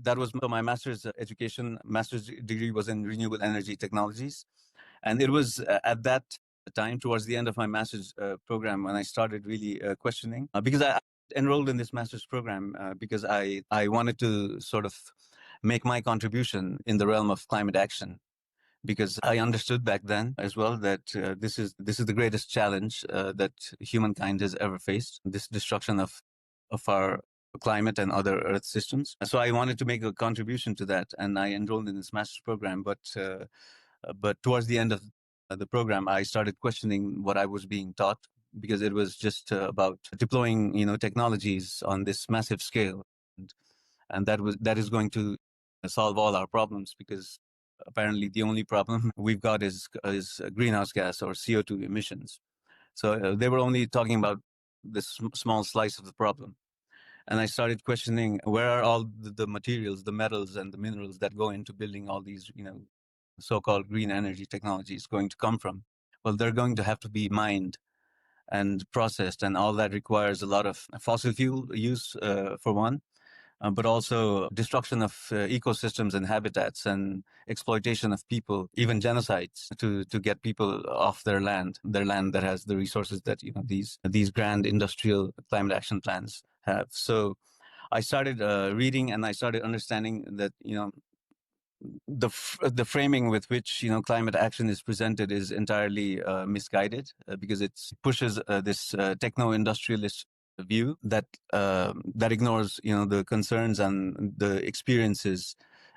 that was my master's education. Master's degree was in renewable energy technologies. And it was at that time, towards the end of my master's program, when I started really questioning, because I enrolled in this master's program because I wanted to sort of make my contribution in the realm of climate action, because I understood back then as well that this is the greatest challenge that humankind has ever faced, this destruction of our climate and other Earth systems. So I wanted to make a contribution to that, and I enrolled in this master's program. But towards the end of the program, I started questioning what I was being taught, because it was just about deploying, technologies on this massive scale, and that is going to solve all our problems, because apparently the only problem we've got is greenhouse gas or CO2 emissions. So they were only talking about this small slice of the problem. And I started questioning, where are all the materials, the metals and the minerals that go into building all these, so-called green energy technologies going to come from? Well, they're going to have to be mined and processed, and all that requires a lot of fossil fuel use, for one, but also destruction of ecosystems and habitats, and exploitation of people, even genocides to get people off their land that has the resources that these grand industrial climate action plans have. So I started reading, and I started understanding that the framing with which climate action is presented is entirely misguided, because it pushes this techno-industrialist view that ignores the concerns and the experiences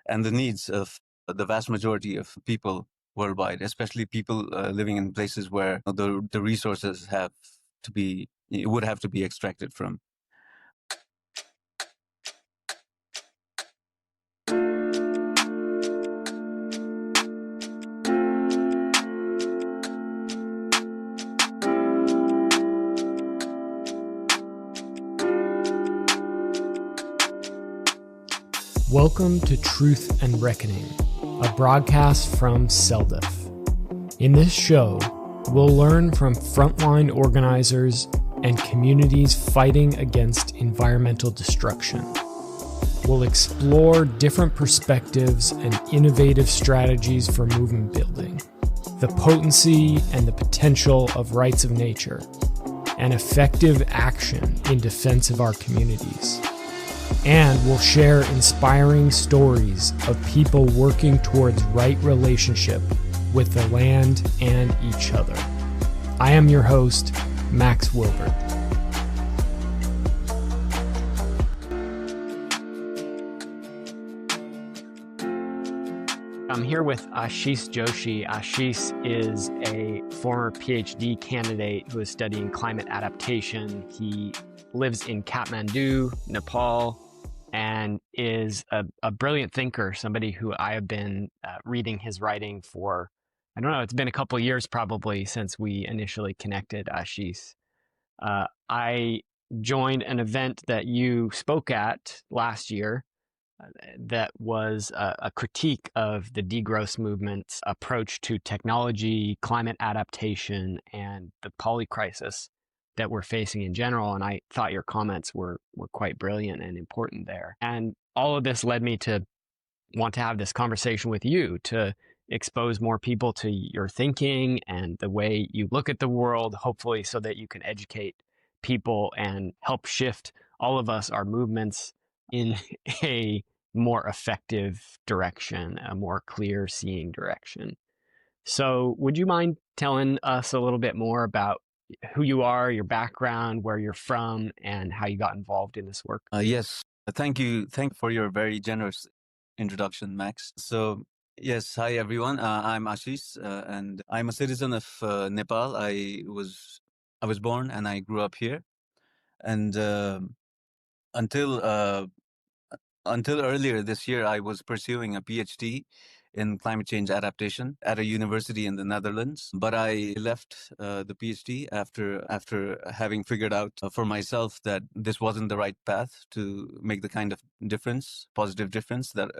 and the needs of the vast majority of people worldwide, especially people living in places where the resources would have to be extracted from. Welcome to Truth and Reckoning, a broadcast from CELDF. In this show, we'll learn from frontline organizers and communities fighting against environmental destruction. We'll explore different perspectives and innovative strategies for movement building, the potency and the potential of rights of nature, and effective action in defense of our communities. And we'll share inspiring stories of people working towards right relationship with the land and each other. I am your host, Max Wilbert. I'm here with Aashis Joshi. Aashis is a former PhD candidate who is studying climate adaptation. He lives in Kathmandu, Nepal, and is a brilliant thinker, somebody who I have been reading his writing for, I don't know, it's been a couple of years probably since we initially connected, Aashis. I joined an event that you spoke at last year that was a critique of the degrowth movement's approach to technology, climate adaptation, and the polycrisis that we're facing in general. And I thought your comments were quite brilliant and important there. And all of this led me to want to have this conversation with you, to expose more people to your thinking and the way you look at the world, hopefully so that you can educate people and help shift all of us, our movements, in a more effective direction, a more clear seeing direction. So would you mind telling us a little bit more about who you are, your background, where you're from, and how you got involved in this work? Yes. Thank you. Thank you for your very generous introduction, Max. So, yes, hi everyone. I'm Aashis, and I'm a citizen of Nepal. I was born and I grew up here, and until earlier this year, I was pursuing a PhD in climate change adaptation at a university in the Netherlands. But I left the PhD after having figured out for myself that this wasn't the right path to make the kind of positive difference that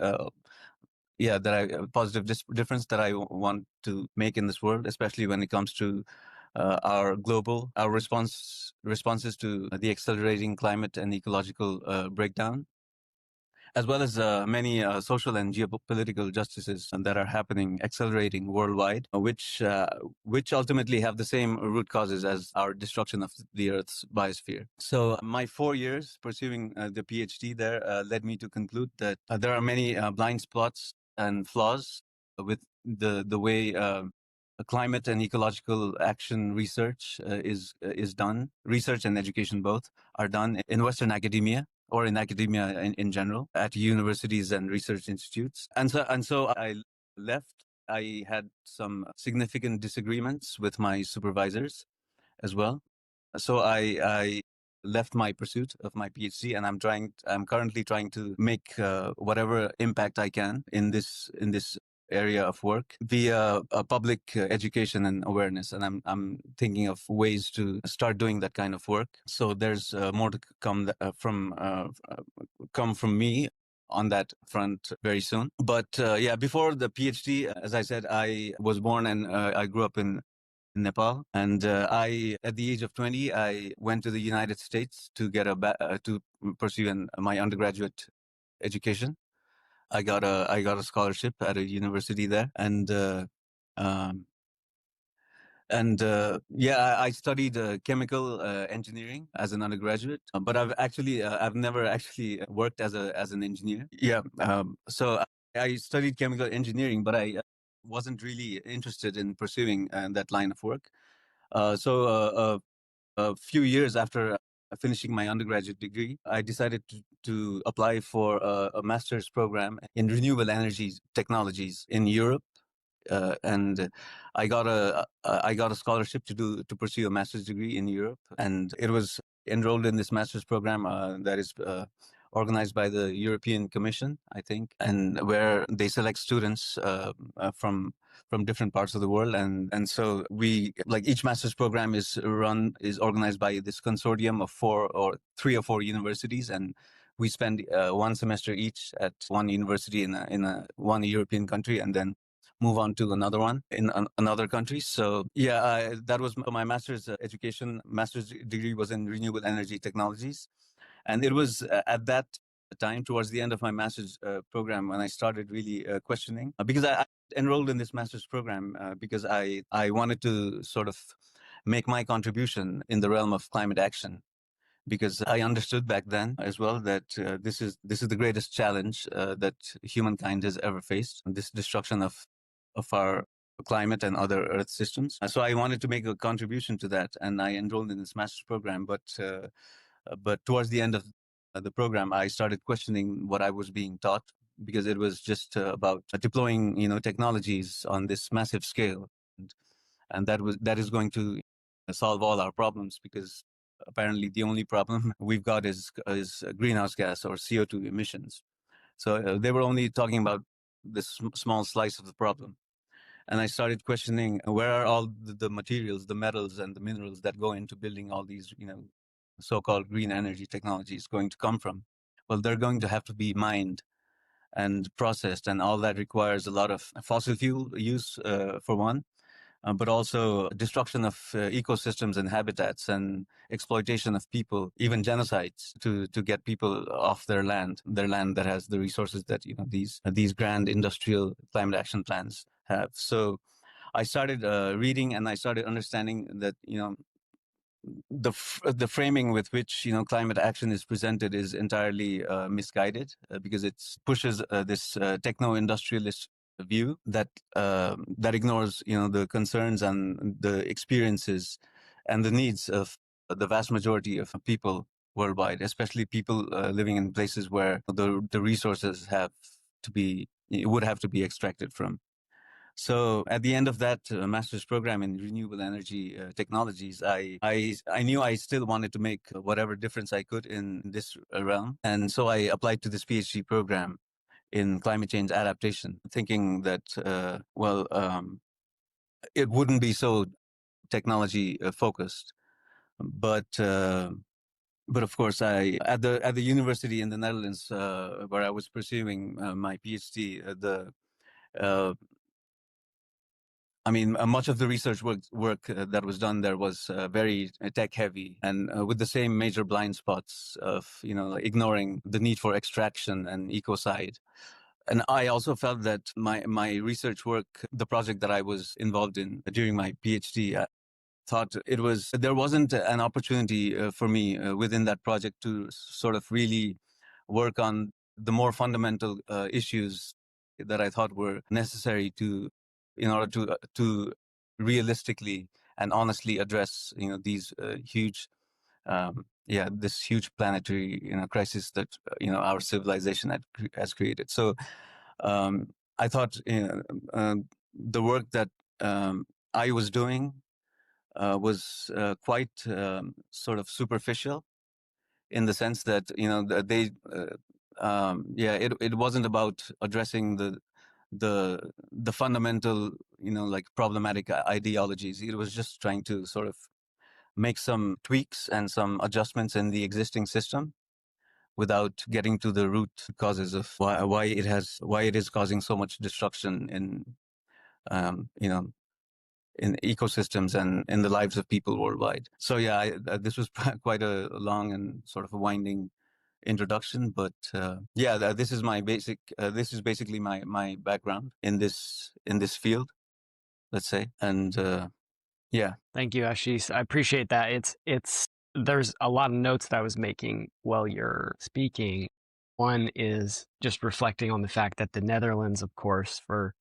I want to make in this world, especially when it comes to our responses to the accelerating climate and ecological breakdown. as well as many social and geopolitical justices that are happening, accelerating worldwide, which ultimately have the same root causes as our destruction of the Earth's biosphere. So my 4 years pursuing the PhD there led me to conclude that there are many blind spots and flaws with the way climate and ecological action research is done. Research and education both are done in Western academia, or in academia in general, at universities and research institutes. And so I left. I had some significant disagreements with my supervisors as well. So I left my pursuit of my PhD, and I'm currently trying to make whatever impact I can in this area of work via public education and awareness. And I'm thinking of ways to start doing that kind of work. So there's more to come from me on that front very soon. But before the PhD, as I said, I was born and I grew up in Nepal, and at the age of 20, I went to the United States to get to pursue my undergraduate education. I got a scholarship at a university there, and I studied chemical engineering as an undergraduate, but I've never actually worked as an engineer. So I studied chemical engineering, but I wasn't really interested in pursuing that line of work. A few years after finishing my undergraduate degree, I decided to apply for a master's program in renewable energy technologies in Europe. And I got a scholarship to pursue a master's degree in Europe, and it was enrolled in this master's program that is organized by the European Commission, I think, and where they select students from different parts of the world, and so each master's program is organized by this consortium of three or four universities, and we spend one semester each at one university in one European country, and then move on to another one in another country. So that was my master's education. Master's degree was in renewable energy technologies. And it was at that time, towards the end of my master's program, when I started really questioning, because I enrolled in this master's program because I wanted to sort of make my contribution in the realm of climate action. Because I understood back then as well that this is the greatest challenge that humankind has ever faced, this destruction of our climate and other Earth systems. So I wanted to make a contribution to that, and I enrolled in this master's program. But towards the end of the program, I started questioning what I was being taught, because it was just about deploying, technologies on this massive scale, and that is going to solve all our problems, because apparently the only problem we've got is greenhouse gas or CO2 emissions. So they were only talking about this small slice of the problem. And I started questioning, where are all the materials, the metals and the minerals that go into building all these, so-called green energy technologies going to come from? Well, they're going to have to be mined and processed, and all that requires a lot of fossil fuel use for one, but also destruction of ecosystems and habitats, and exploitation of people, even genocides to get people off their land that has the resources that these grand industrial climate action plans have. So I started reading, and I started understanding that the framing with which climate action is presented is entirely misguided, because it pushes this techno-industrialist view that ignores the concerns and the experiences and the needs of the vast majority of people worldwide, especially people living in places where the resources would have to be extracted from. So at the end of that master's program in renewable energy technologies, I knew I still wanted to make whatever difference I could in this realm. And so I applied to this PhD program in climate change adaptation, thinking that, it wouldn't be so technology focused. But of course, at the university in the Netherlands where I was pursuing my PhD, I mean, much of the research work that was done there was very tech heavy, and with the same major blind spots of, ignoring the need for extraction and ecocide. And I also felt that my research work, the project that I was involved in during my PhD, thought there wasn't an opportunity for me within that project to sort of really work on the more fundamental issues that I thought were necessary in order to realistically and honestly address these huge this huge planetary crisis that our civilization has created. So I thought the work that I was doing was quite sort of superficial, in the sense that it wasn't about addressing the fundamental like problematic ideologies. It was just trying to sort of make some tweaks and some adjustments in the existing system without getting to the root causes of why it is causing so much destruction in in ecosystems and in the lives of people worldwide. So yeah, this was quite a long and sort of a winding introduction, but this is my basic. This is basically my background in this field, let's say, and yeah. Thank you, Aashis. I appreciate that. There's a lot of notes that I was making while you're speaking. One is just reflecting on the fact that the Netherlands, of course, for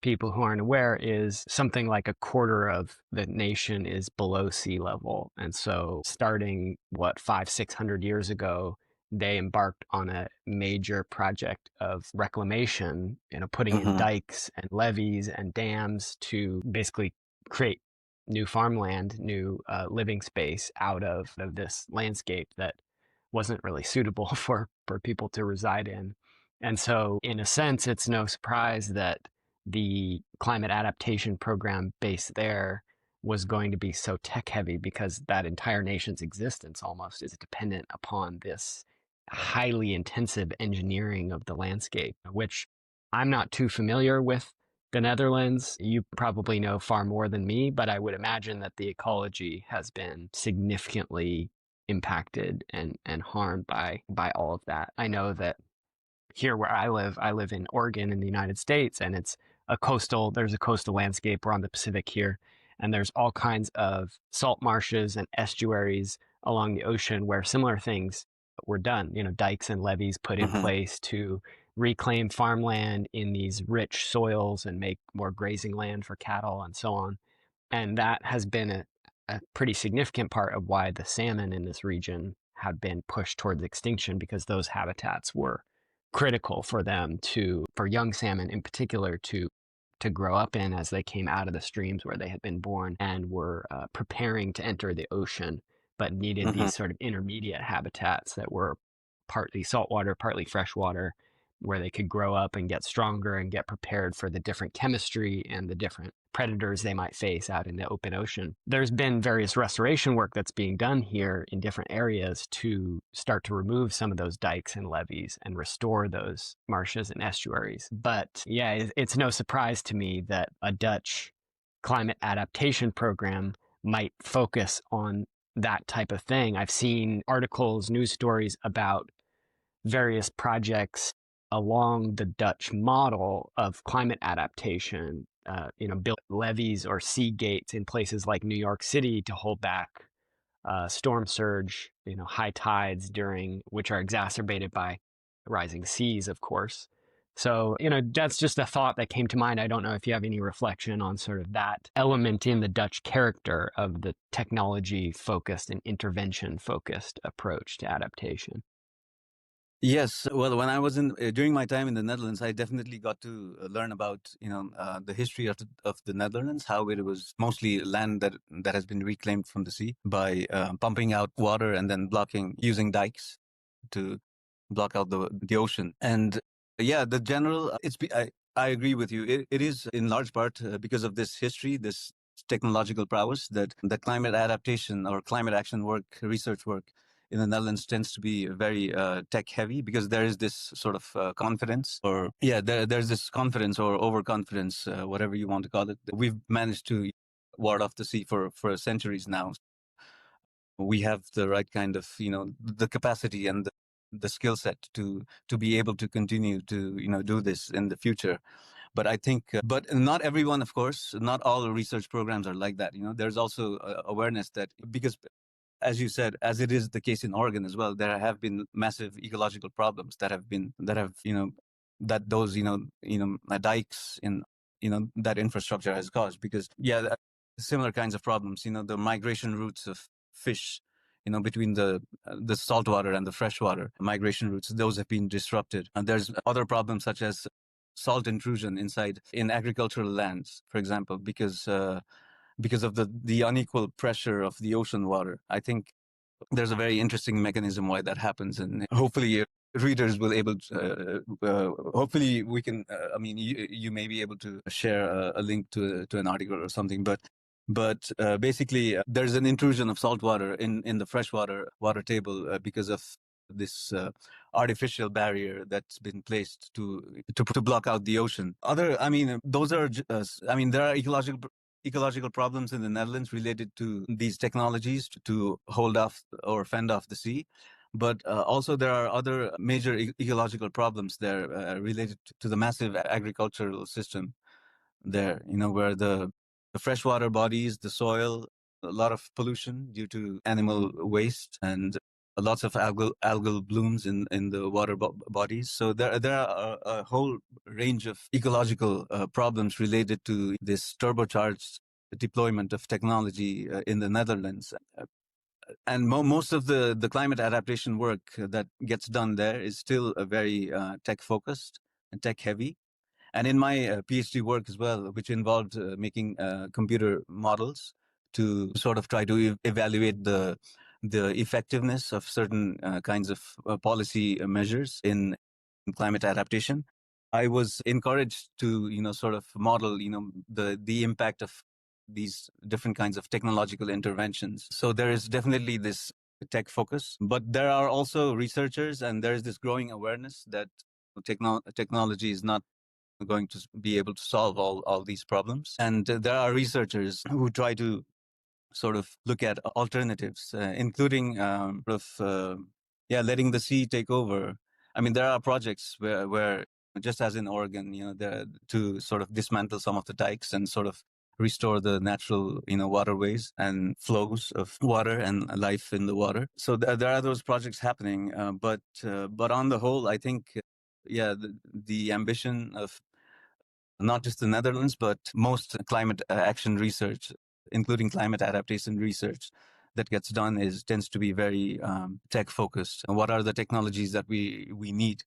people who aren't aware, is something like a quarter of the nation is below sea level. And so starting, 500-600 years ago, they embarked on a major project of reclamation, putting in dikes and levees and dams to basically create new farmland, new living space out of this landscape that wasn't really suitable for people to reside in. And so, in a sense, it's no surprise that the climate adaptation program based there was going to be so tech heavy, because that entire nation's existence almost is dependent upon this highly intensive engineering of the landscape, which I'm not too familiar with the Netherlands. You probably know far more than me, but I would imagine that the ecology has been significantly impacted and harmed by all of that. I know that here where I live in Oregon in the United States, and there's a coastal landscape. We're on the Pacific here, and there's all kinds of salt marshes and estuaries along the ocean where similar things were done, dikes and levees put in place to reclaim farmland in these rich soils and make more grazing land for cattle and so on. And that has been a pretty significant part of why the salmon in this region have been pushed towards extinction, because those habitats were critical for young salmon in particular to grow up in as they came out of the streams where they had been born and were preparing to enter the ocean, but needed these sort of intermediate habitats that were partly saltwater, partly freshwater, where they could grow up and get stronger and get prepared for the different chemistry and the different predators they might face out in the open ocean. There's been various restoration work that's being done here in different areas to start to remove some of those dikes and levees and restore those marshes and estuaries. But yeah, it's no surprise to me that a Dutch climate adaptation program might focus on that type of thing. I've seen articles, news stories about various projects along the Dutch model of climate adaptation, built levees or sea gates in places like New York City to hold back storm surge, high tides which are exacerbated by rising seas, of course. So, that's just a thought that came to mind. I don't know if you have any reflection on sort of that element in the Dutch character of the technology-focused and intervention-focused approach to adaptation. Yes, well, when I was during my time in the Netherlands, I definitely got to learn about the history of the Netherlands, how it was mostly land that has been reclaimed from the sea by pumping out water and then using dikes to block out the ocean. And yeah, the general I agree with you. It is in large part because of this history, this technological prowess, that the climate adaptation or climate action work, research work, in the Netherlands tends to be very tech heavy, because there is this sort of confidence, or there's this confidence or overconfidence, whatever you want to call it. We've managed to ward off the sea for centuries now. We have the right kind of, the capacity and the skill set to be able to continue to, do this in the future. But I think, but not everyone, of course, not all research programs are like that. There's also awareness that, because as you said, as it is the case in Oregon as well, there have been massive ecological problems that have that those dikes in that infrastructure has caused, because similar kinds of problems, the migration routes of fish, between the saltwater and the freshwater migration routes, those have been disrupted. And there's other problems such as salt intrusion in agricultural lands, for example, because of the unequal pressure of the ocean water. I think there's a very interesting mechanism why that happens, and hopefully readers will able to, hopefully we can, you may be able to share a link to an article or something, but basically there's an intrusion of salt water in the freshwater water table because of this artificial barrier that's been placed to block out the ocean. Those are, there are ecological problems in the Netherlands related to these technologies to hold off or fend off the sea. But also there are other major ecological problems there related to the massive agricultural system there, where the freshwater bodies, the soil, a lot of pollution due to animal waste, and lots of algal blooms in the water bodies. So there are a whole range of ecological problems related to this turbocharged deployment of technology in the Netherlands. And most of the climate adaptation work that gets done there is still a very tech focused and tech heavy. And in my PhD work as well, which involved making computer models to sort of try to evaluate the effectiveness of certain kinds of policy measures in climate adaptation, I was encouraged to, sort of model, the impact of these different kinds of technological interventions. So there is definitely this tech focus, but there are also researchers, and there is this growing awareness that technology is not going to be able to solve all these problems. And there are researchers who try to sort of look at alternatives, including letting the sea take over. There are projects where just as in Oregon, to sort of dismantle some of the dikes and sort of restore the natural, waterways and flows of water and life in the water. So there are those projects happening. But on the whole, I think, the ambition of not just the Netherlands, but most climate action research, including climate adaptation research that gets done, tends to be very tech focused. And what are the technologies that we need,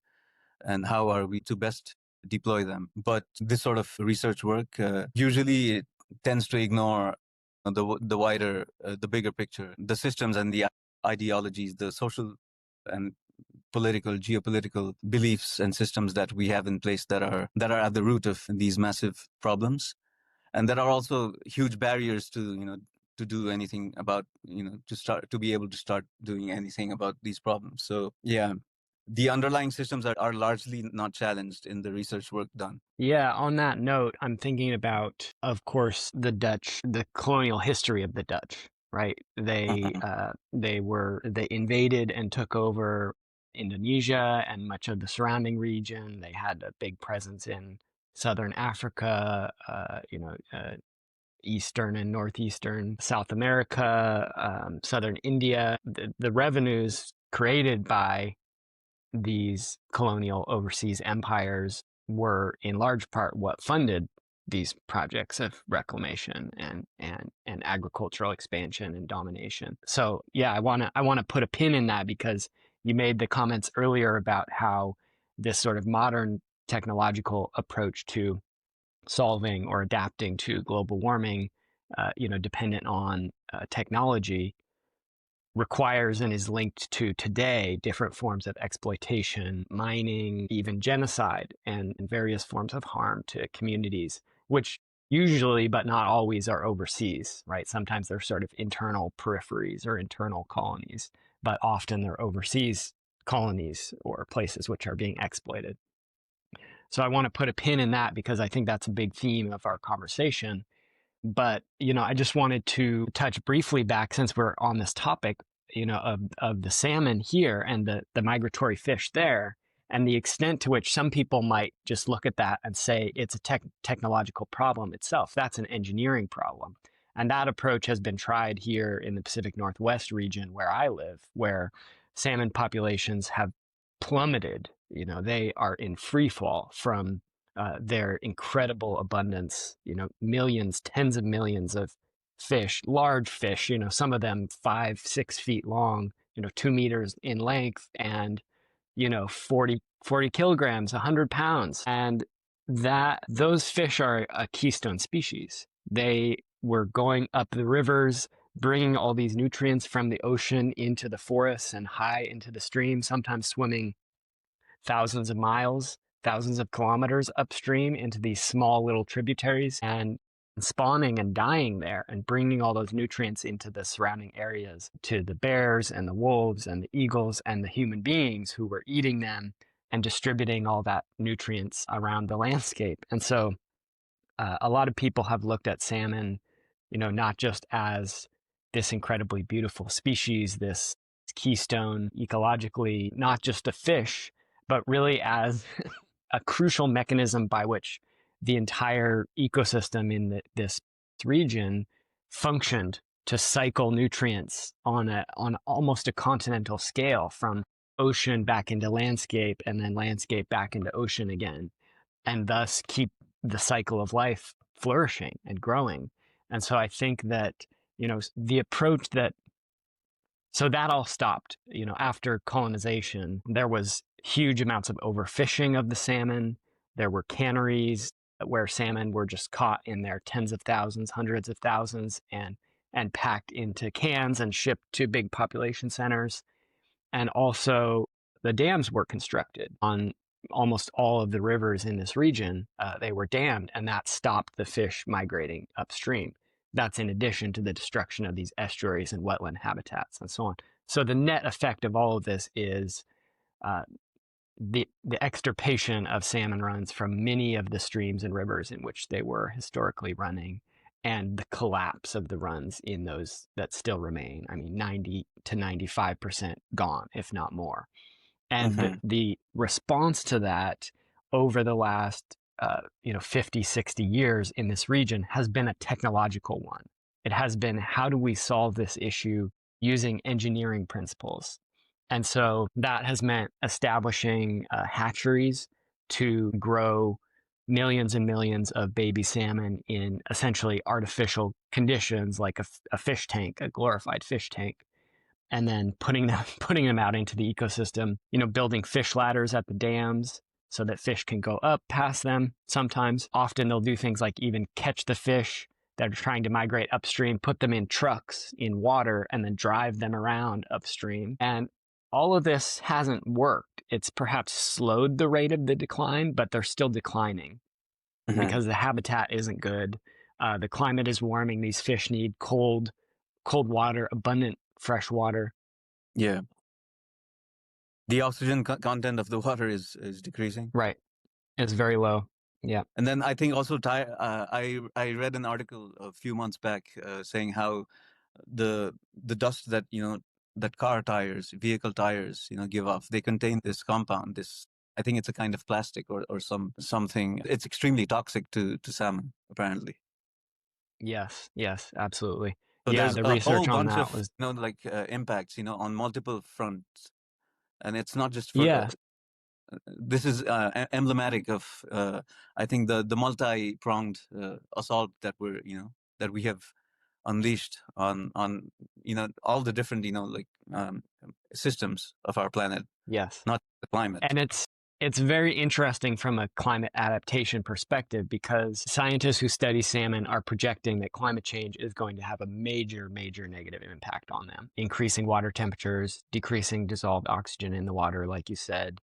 and how are we to best deploy them? But this sort of research work usually it tends to ignore the wider, the bigger picture, the systems and the ideologies, the social and political, geopolitical beliefs and systems that we have in place that are at the root of these massive problems, and that are also huge barriers to to do anything about, to be able to start doing anything about these problems. So the underlying systems are largely not challenged in the research work done. Yeah, on that note, I'm thinking about, of course, the colonial history of the Dutch, right? They invaded and took over Indonesia and much of the surrounding region. They had a big presence in southern Africa, eastern and northeastern South America, southern India. The revenues created by these colonial overseas empires were in large part what funded these projects of reclamation and agricultural expansion and domination. So I want to put a pin in that, because you made the comments earlier about how this sort of modern technological approach to solving or adapting to global warming, dependent on technology, requires and is linked to today different forms of exploitation, mining, even genocide, and various forms of harm to communities, which usually, but not always, are overseas, right? Sometimes they're sort of internal peripheries or internal colonies. but often they're overseas colonies or places which are being exploited. So I want to put a pin in that because I think that's a big theme of our conversation. But, I just wanted to touch briefly back, since we're on this topic, of the salmon here and the migratory fish there, and the extent to which some people might just look at that and say it's a technological problem itself. That's an engineering problem. And that approach has been tried here in the Pacific Northwest region where I live, where salmon populations have plummeted. They are in free fall from their incredible abundance, millions, tens of millions of fish, large fish, some of them 5-6 feet long, 2 meters in length, and 40 kilograms, 100 pounds. And those fish are a keystone species. They were going up the rivers, bringing all these nutrients from the ocean into the forests and high into the stream, sometimes swimming thousands of miles, thousands of kilometers upstream into these small little tributaries and spawning and dying there and bringing all those nutrients into the surrounding areas to the bears and the wolves and the eagles and the human beings who were eating them and distributing all that nutrients around the landscape. And so a lot of people have looked at salmon, not just as this incredibly beautiful species, this keystone ecologically, not just a fish, but really as a crucial mechanism by which the entire ecosystem in this region functioned to cycle nutrients on almost a continental scale, from ocean back into landscape and then landscape back into ocean again, and thus keep the cycle of life flourishing and growing. And so I think that, the approach so that all stopped, after colonization. There was huge amounts of overfishing of the salmon. There were canneries where salmon were just caught in their tens of thousands, hundreds of thousands, and packed into cans and shipped to big population centers. And also the dams were constructed on almost all of the rivers in this region. They were dammed, and that stopped the fish migrating upstream. That's in addition to the destruction of these estuaries and wetland habitats and so on. So the net effect of all of this is the extirpation of salmon runs from many of the streams and rivers in which they were historically running, and the collapse of the runs in those that still remain. I mean, 90 to 95% gone, if not more. And the response to that over the last 50, 60 years in this region has been a technological one. It has been, how do we solve this issue using engineering principles? And so that has meant establishing hatcheries to grow millions and millions of baby salmon in essentially artificial conditions, like a fish tank, a glorified fish tank, and then putting them out into the ecosystem, building fish ladders at the dams so that fish can go up past them. Sometimes, often they'll do things like even catch the fish that are trying to migrate upstream, put them in trucks in water, and then drive them around upstream. And all of this hasn't worked. It's perhaps slowed the rate of the decline, but they're still declining because the habitat isn't good. The climate is warming. These fish need cold water, abundant fresh water. Yeah. The oxygen content of the water is decreasing. Right. It's very low. Yeah. And then I think also I read an article a few months back saying how the dust that that vehicle tires give off, they contain this compound. I think it's a kind of plastic or something. It's extremely toxic to salmon, apparently. Yes, absolutely. So yeah, there's the a research whole on bunch that of was impacts on multiple fronts, and it's not just for this is emblematic of I think the multi-pronged assault that we have unleashed on all the different systems of our planet. Yes, not the climate. And it's very interesting from a climate adaptation perspective, because scientists who study salmon are projecting that climate change is going to have a major negative impact on them, increasing water temperatures, decreasing dissolved oxygen in the water, like you said,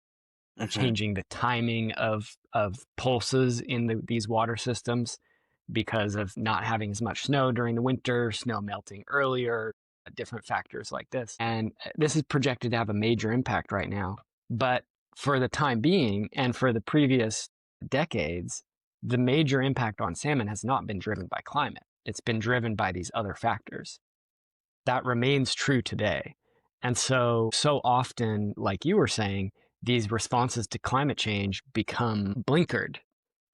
changing the timing of pulses in these water systems because of not having as much snow during the winter, snow melting earlier, different factors like this. And this is projected to have a major impact right now. But for the time being and for the previous decades, the major impact on salmon has not been driven by climate. It's been driven by these other factors. That remains true today. And so often, like you were saying, these responses to climate change become blinkered.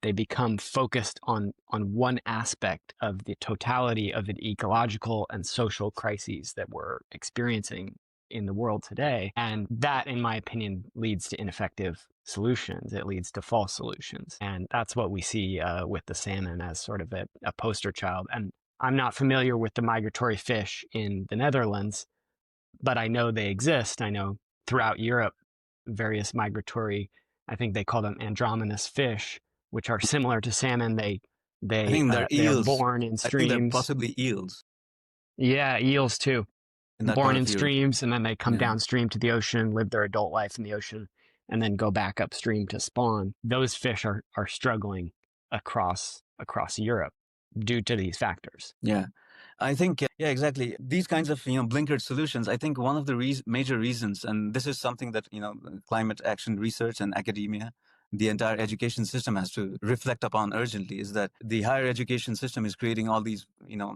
They become focused on one aspect of the totality of the ecological and social crises that we're experiencing in the world today. And that, in my opinion, leads to ineffective solutions. It leads to false solutions. And that's what we see with the salmon as sort of a poster child. And I'm not familiar with the migratory fish in the Netherlands, but I know they exist. I know throughout Europe, various migratory, I think they call them androgynous fish, which are similar to salmon. I think they're they're eels. born in I think they're streams. possibly eels. Yeah, eels too. In that Born part in of Europe. streams, and then they come Yeah. downstream to the ocean, live their adult life in the ocean, and then go back upstream to spawn. Those fish are struggling across Europe due to these factors. Yeah. I think, yeah, exactly. These kinds of, blinkered solutions, I think one of the major reasons, and this is something that, climate action research and academia, the entire education system has to reflect upon urgently, is that the higher education system is creating all these,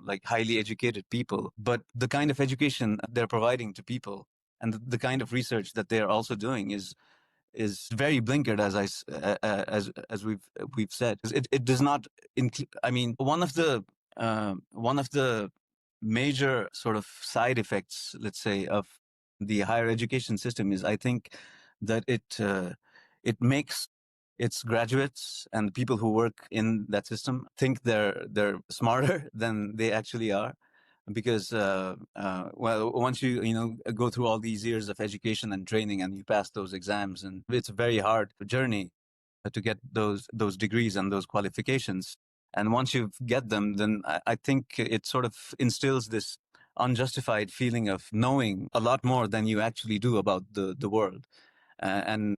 like highly educated people, but the kind of education they're providing to people and the kind of research that they're also doing is very blinkered, as we've said. It does not include. I mean, one of the major sort of side effects, let's say, of the higher education system is, I think, that it makes its graduates and the people who work in that system think they're smarter than they actually are. Because well, once you go through all these years of education and training and you pass those exams, and it's a very hard journey to get those degrees and those qualifications. And once you get them, then I think it sort of instills this unjustified feeling of knowing a lot more than you actually do about the world. And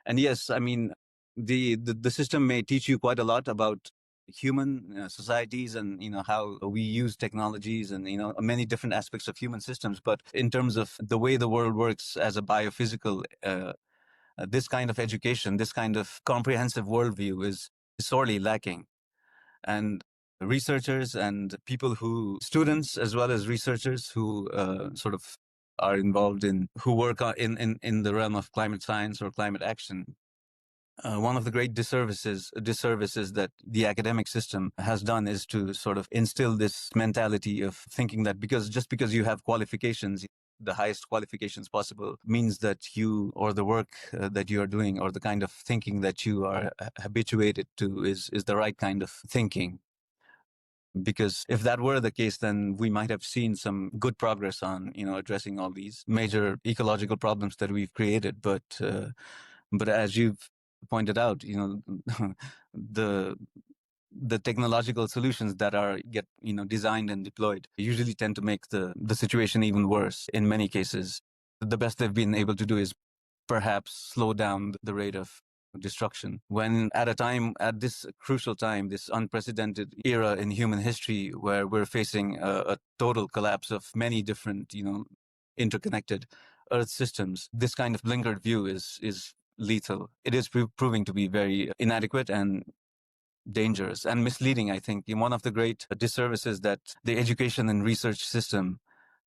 yes, I mean, the system may teach you quite a lot about human societies and how we use technologies and many different aspects of human systems, but in terms of the way the world works as a biophysical, this kind of education, this kind of comprehensive worldview is sorely lacking. And researchers and students as well as researchers who sort of are involved who work in the realm of climate science or climate action, one of the great disservices that the academic system has done is to sort of instill this mentality of thinking that just because you have qualifications, the highest qualifications possible, means that you, or the work that you are doing, or the kind of thinking that you are habituated to is the right kind of thinking. Because if that were the case, then we might have seen some good progress on addressing all these major ecological problems that we've created. But as you've pointed out, the technological solutions that get designed and deployed usually tend to make the situation even worse in many cases. The best they've been able to do is perhaps slow down the rate of destruction, when at this crucial time, this unprecedented era in human history, where we're facing a total collapse of many different interconnected earth systems, this kind of blinkered view is lethal. It is proving to be very inadequate and dangerous and misleading. I think one of the great disservices that the education and research system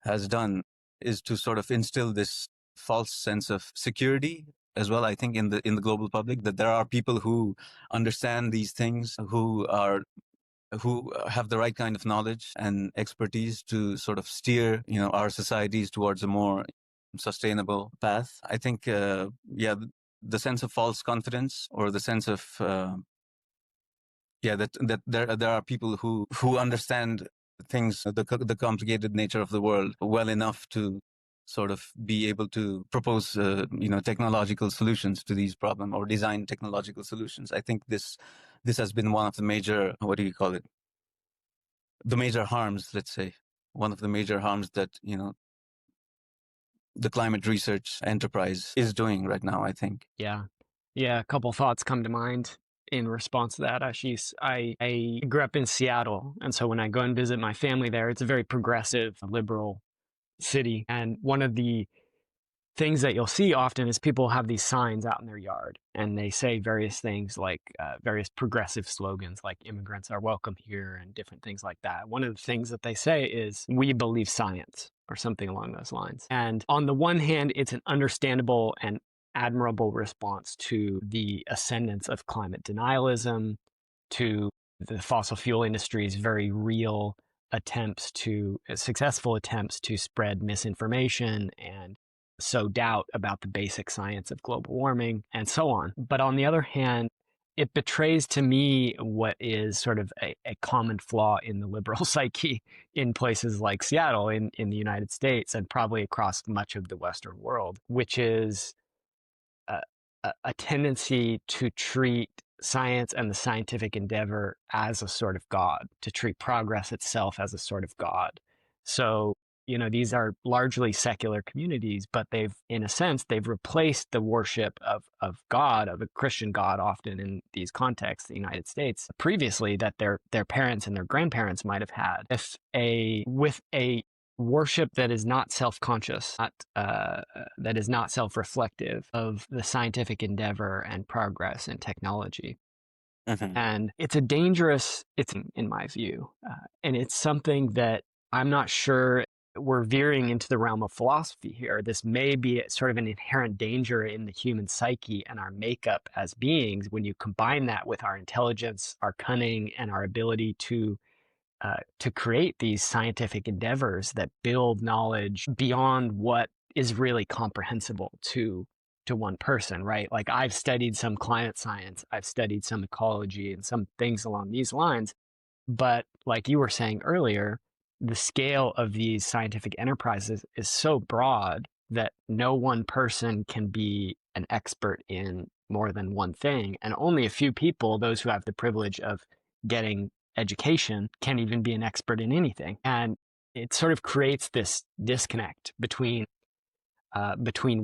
has done is to sort of instill this false sense of security as well, I think, in the global public, that there are people who understand these things, who have the right kind of knowledge and expertise to sort of steer our societies towards a more sustainable path. I think the sense of false confidence, or the sense of that there are people who understand things, the complicated nature of the world well enough to sort of be able to propose technological solutions to these problems, or design technological solutions. I think this has been one of the major, what do you call it, the major harms, let's say, one of the major harms that the climate research enterprise is doing right now, I think. Yeah, a couple thoughts come to mind in response to that, Aashis. I grew up in Seattle, and so when I go and visit my family there, it's a very progressive, liberal city. And one of the things that you'll see often is people have these signs out in their yard and they say various things like various progressive slogans like immigrants are welcome here and different things like that. One of the things that they say is, we believe science, or something along those lines. And on the one hand, it's an understandable and admirable response to the ascendance of climate denialism, to the fossil fuel industry's very real successful attempts to spread misinformation and sow doubt about the basic science of global warming and so on. But on the other hand, it betrays to me what is sort of a common flaw in the liberal psyche in places like Seattle in the United States and probably across much of the Western world, which is a tendency to treat science and the scientific endeavor as a sort of God, to treat progress itself as a sort of God. So, these are largely secular communities, but in a sense, they've replaced the worship of God, of a Christian God, often in these contexts, the United States, previously that their parents and their grandparents might have had, with a worship that is not self-conscious, that is not self-reflective of the scientific endeavor and progress in technology. Mm-hmm. And it's in my view, and it's something that I'm not sure we're veering into the realm of philosophy here. This may be sort of an inherent danger in the human psyche and our makeup as beings when you combine that with our intelligence, our cunning, and our ability to create these scientific endeavors that build knowledge beyond what is really comprehensible to one person, right? Like, I've studied some climate science, I've studied some ecology and some things along these lines. But like you were saying earlier, the scale of these scientific enterprises is so broad that no one person can be an expert in more than one thing. And only a few people, those who have the privilege of getting education, can even be an expert in anything. And it sort of creates this disconnect between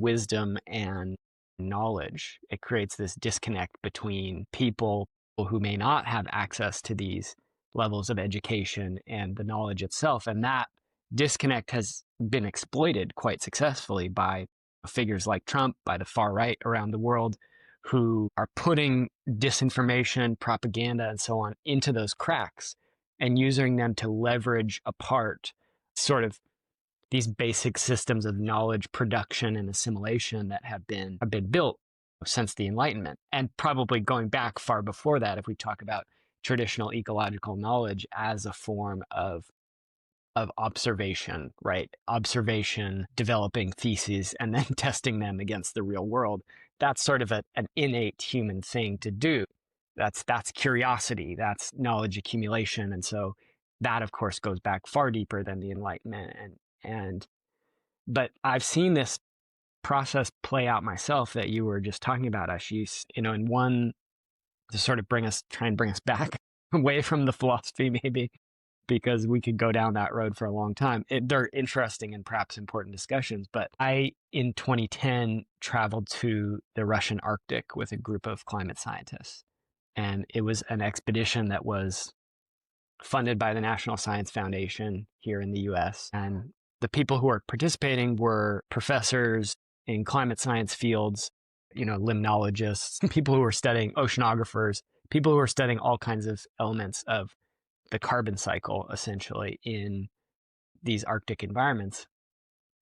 wisdom and knowledge. It creates this disconnect between people who may not have access to these levels of education and the knowledge itself. And that disconnect has been exploited quite successfully by figures like Trump, by the far right around the world, who are putting disinformation, propaganda, and so on into those cracks and using them to leverage apart sort of these basic systems of knowledge production and assimilation that have been built since the Enlightenment, and probably going back far before that, if we talk about traditional ecological knowledge as a form of observation, right? Observation, developing theses, and then testing them against the real world. That's sort of an innate human thing to do. That's curiosity, that's knowledge accumulation. And so that, of course, goes back far deeper than the Enlightenment. But I've seen this process play out myself that you were just talking about, Aashis, in one, to sort of try and bring us back away from the philosophy, maybe, because we could go down that road for a long time. They're interesting and perhaps important discussions. But I, in 2010, traveled to the Russian Arctic with a group of climate scientists. And it was an expedition that was funded by the National Science Foundation here in the US. And the people who were participating were professors in climate science fields, limnologists, people who were studying oceanographers, people who were studying all kinds of elements of the carbon cycle, essentially, in these Arctic environments,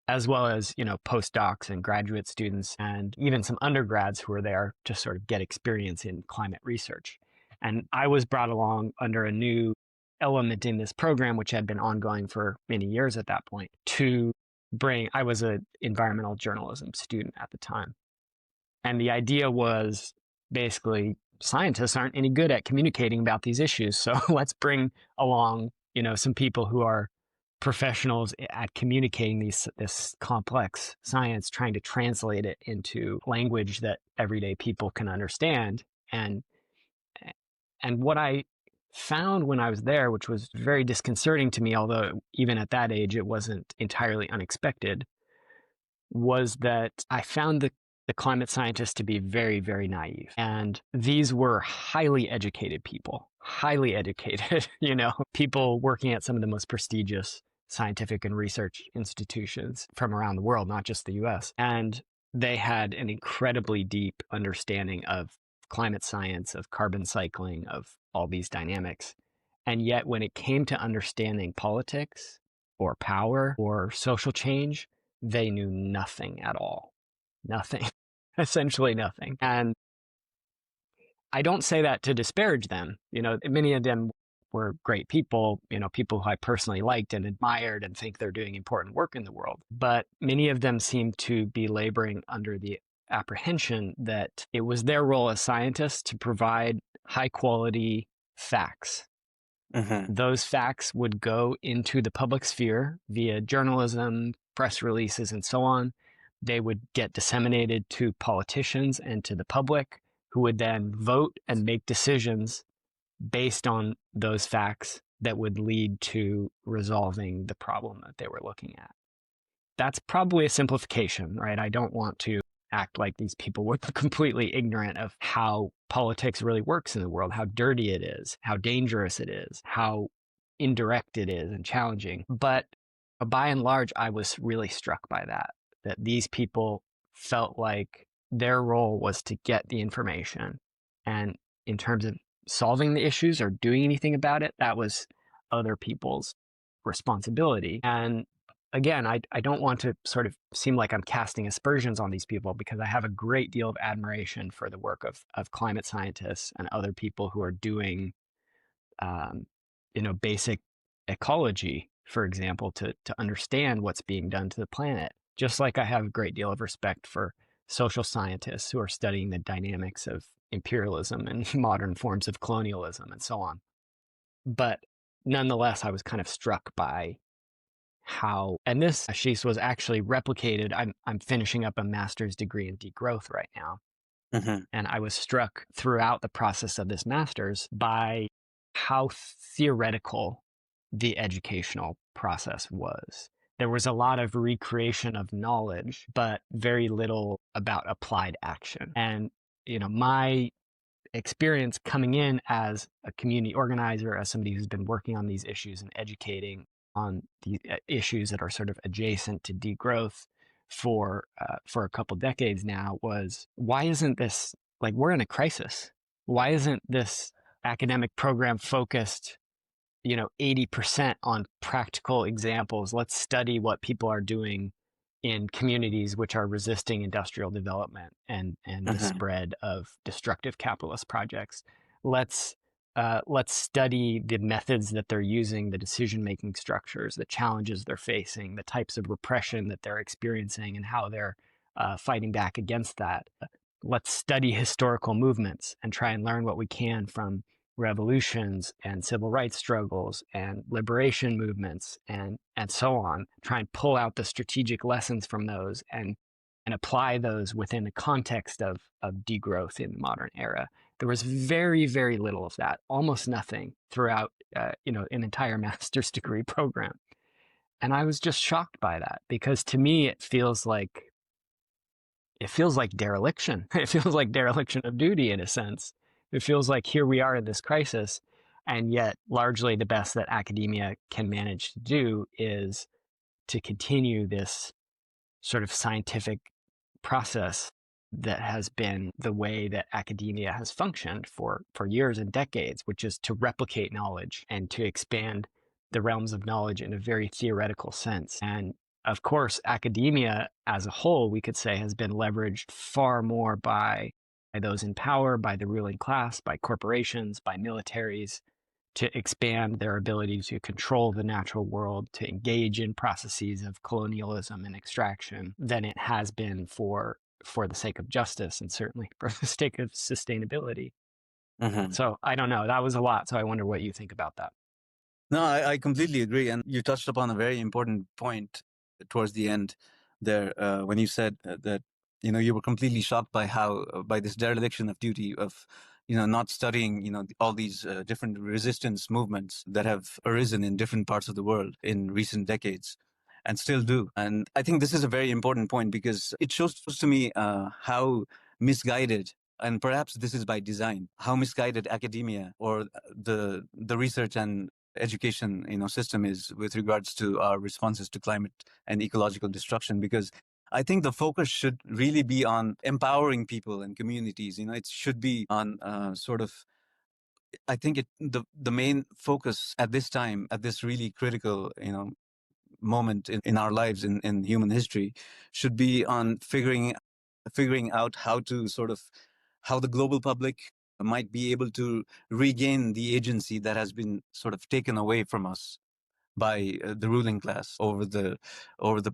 as well as, postdocs and graduate students, and even some undergrads who were there to sort of get experience in climate research. And I was brought along under a new element in this program, which had been ongoing for many years at that point, I was an environmental journalism student at the time. And the idea was basically, scientists aren't any good at communicating about these issues. So let's bring along, some people who are professionals at communicating this complex science, trying to translate it into language that everyday people can understand. And what I found when I was there, which was very disconcerting to me, although even at that age it wasn't entirely unexpected, was that I found the climate scientists to be very, very naive. And these were highly educated people, people working at some of the most prestigious scientific and research institutions from around the world, not just the US. And they had an incredibly deep understanding of climate science, of carbon cycling, of all these dynamics. And yet, when it came to understanding politics or power or social change, they knew nothing at all. Nothing, essentially nothing. And I don't say that to disparage them. Many of them were great people, people who I personally liked and admired and think they're doing important work in the world. But many of them seem to be laboring under the apprehension that it was their role as scientists to provide high quality facts. Mm-hmm. Those facts would go into the public sphere via journalism, press releases, and so on. They would get disseminated to politicians and to the public, who would then vote and make decisions based on those facts that would lead to resolving the problem that they were looking at. That's probably a simplification, right? I don't want to act like these people were completely ignorant of how politics really works in the world, how dirty it is, how dangerous it is, how indirect it is and challenging. But by and large, I was really struck by that these people felt like their role was to get the information. And in terms of solving the issues or doing anything about it, that was other people's responsibility. And again, I don't want to sort of seem like I'm casting aspersions on these people, because I have a great deal of admiration for the work of climate scientists and other people who are doing, basic ecology, for example, to understand what's being done to the planet. Just like I have a great deal of respect for social scientists who are studying the dynamics of imperialism and modern forms of colonialism and so on. But nonetheless, I was kind of struck by how, and this, Aashis, was actually replicated. I'm finishing up a master's degree in degrowth right now. Mm-hmm. And I was struck throughout the process of this master's by how theoretical the educational process was. There was a lot of recreation of knowledge, but very little about applied action. And, my experience coming in as a community organizer, as somebody who's been working on these issues and educating on the issues that are sort of adjacent to degrowth for a couple decades now, was, why isn't this, like, we're in a crisis. Why isn't this academic program focused 80% on practical examples? Let's study what people are doing in communities which are resisting industrial development and the spread of destructive capitalist projects. Let's study the methods that they're using, the decision-making structures, the challenges they're facing, the types of repression that they're experiencing, and how they're fighting back against that. Let's study historical movements and try and learn what we can from revolutions and civil rights struggles and liberation movements and so on. Try and pull out the strategic lessons from those and apply those within the context of degrowth in the modern era. There was very, very little of that, almost nothing throughout an entire master's degree program. And I was just shocked by that, because to me it feels like dereliction. It feels like dereliction of duty, in a sense. It feels like here we are in this crisis, and yet largely the best that academia can manage to do is to continue this sort of scientific process that has been the way that academia has functioned for years and decades, which is to replicate knowledge and to expand the realms of knowledge in a very theoretical sense. And of course, academia as a whole, we could say, has been leveraged far more by those in power, by the ruling class, by corporations, by militaries, to expand their ability to control the natural world, to engage in processes of colonialism and extraction, than it has been for the sake of justice, and certainly for the sake of sustainability. Mm-hmm. So I don't know, that was a lot. So I wonder what you think about that. No, I completely agree. And you touched upon a very important point towards the end there, when you said that, you were completely shocked by by this dereliction of duty of, not studying, all these different resistance movements that have arisen in different parts of the world in recent decades and still do. And I think this is a very important point, because it shows to me how misguided, and perhaps this is by design, how misguided academia or the research and education, system is with regards to our responses to climate and ecological destruction, because I think the focus should really be on empowering people and communities. It should be on I think the main focus at this time, at this really critical, moment in our lives in human history, should be on figuring out how the global public might be able to regain the agency that has been sort of taken away from us by the ruling class over the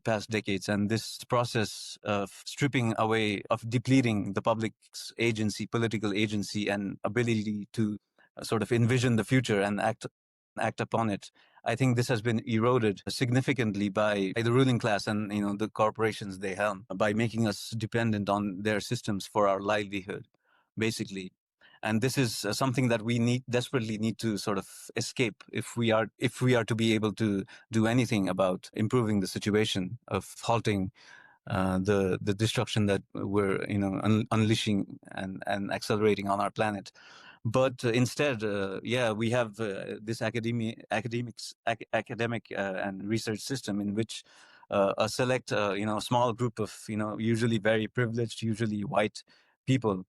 past decades. And this process of stripping away, of depleting the public's agency, political agency, and ability to sort of envision the future and act upon it, I think this has been eroded significantly by the ruling class and the corporations they helm, by making us dependent on their systems for our livelihood, basically. And this is something that we desperately need to sort of escape if we are to be able to do anything about improving the situation, of halting the destruction that we're unleashing and accelerating on our planet. But instead, we have this academic and research system in which a select small group of usually very privileged, usually white people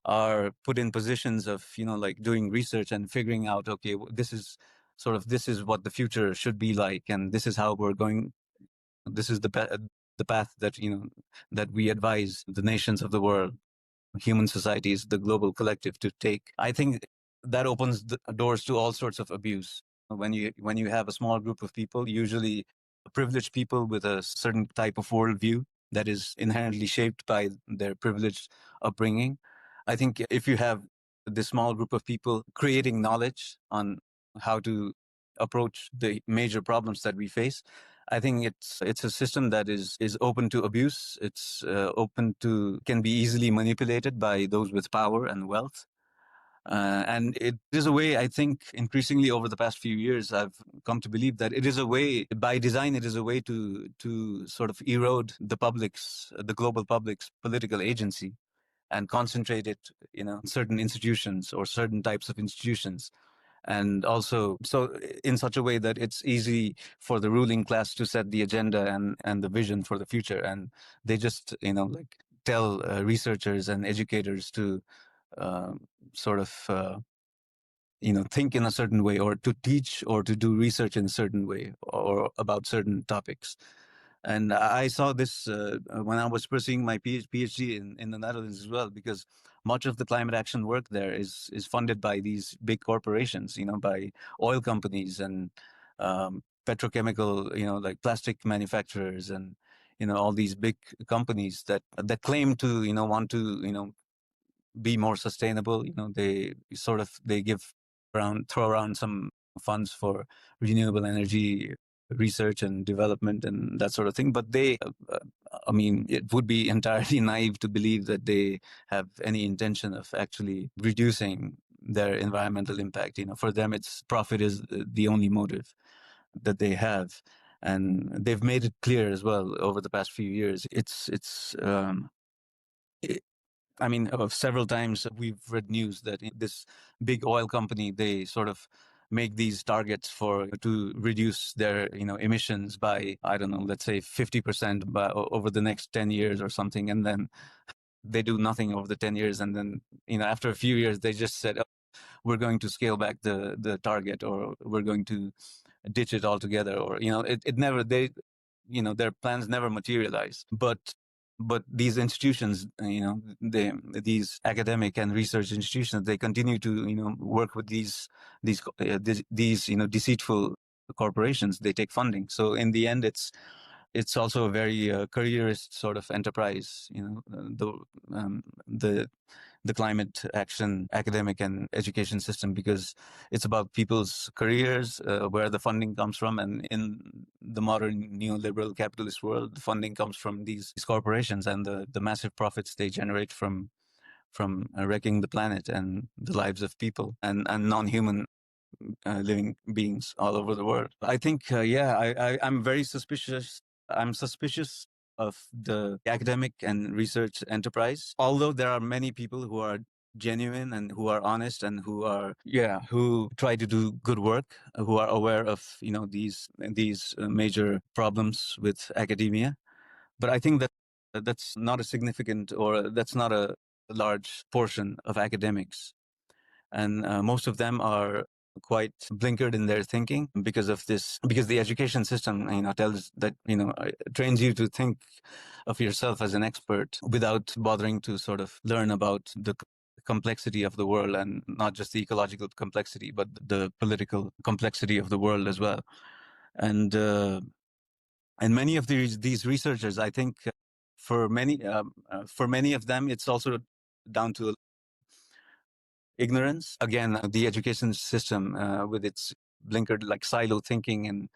are put in positions of like doing research and figuring out, okay, this is what the future should be like, and this is how we're going. This is the path that that we advise the nations of the world, human societies, the global collective to take. I think that opens the doors to all sorts of abuse. When you have a small group of people, usually privileged people with a certain type of worldview that is inherently shaped by their privileged upbringing, I think if you have this small group of people creating knowledge on how to approach the major problems that we face, I think it's a system that is open to abuse. It's can be easily manipulated by those with power and wealth. And it is a way, I think, increasingly over the past few years, I've come to believe that it is a way, by design, it is a way to sort of erode the global public's political agency and concentrate it, certain institutions or certain types of institutions. And also, so in such a way that it's easy for the ruling class to set the agenda and the vision for the future. And they just, like tell researchers and educators to uh, sort of, think in a certain way, or to teach or to do research in a certain way or about certain topics. And I saw this when I was pursuing my PhD in the Netherlands as well, because much of the climate action work there is funded by these big corporations, by oil companies and petrochemical, like plastic manufacturers, and all these big companies that claim to want to be more sustainable. They throw around some funds for renewable energy research and development and that sort of thing. But I mean, it would be entirely naive to believe that they have any intention of actually reducing their environmental impact. For them, it's profit is the only motive that they have. And they've made it clear as well over the past few years. I mean, several times we've read news that this big oil company, they sort of make these targets to reduce their emissions by, I don't know, let's say 50% over the next 10 years or something, and then they do nothing over the 10 years, and then after a few years they just said, oh, we're going to scale back the target, or we're going to ditch it altogether, or it never, their plans never materialize. But these institutions, these academic and research institutions, they continue to work with these deceitful corporations. They take funding, so in the end, it's also a very careerist sort of enterprise. The climate action academic and education system, because it's about people's careers, where the funding comes from. And in the modern neoliberal capitalist world, the funding comes from these corporations and the massive profits they generate from wrecking the planet and the lives of people and non-human living beings all over the world. I think, I'm very suspicious. I'm suspicious of the academic and research enterprise, although there are many people who are genuine and who are honest and who try to do good work, who are aware of these major problems with academia. But I think that that's not a significant, or that's not a large portion of academics. And most of them are quite blinkered in their thinking because of this, because the education system, tells that, trains you to think of yourself as an expert without bothering to sort of learn about the complexity of the world, and not just the ecological complexity, but the political complexity of the world as well. And many of these researchers, I think, for many of them, it's also down to ignorance. Again, the education system with its blinkered, like, silo thinking, and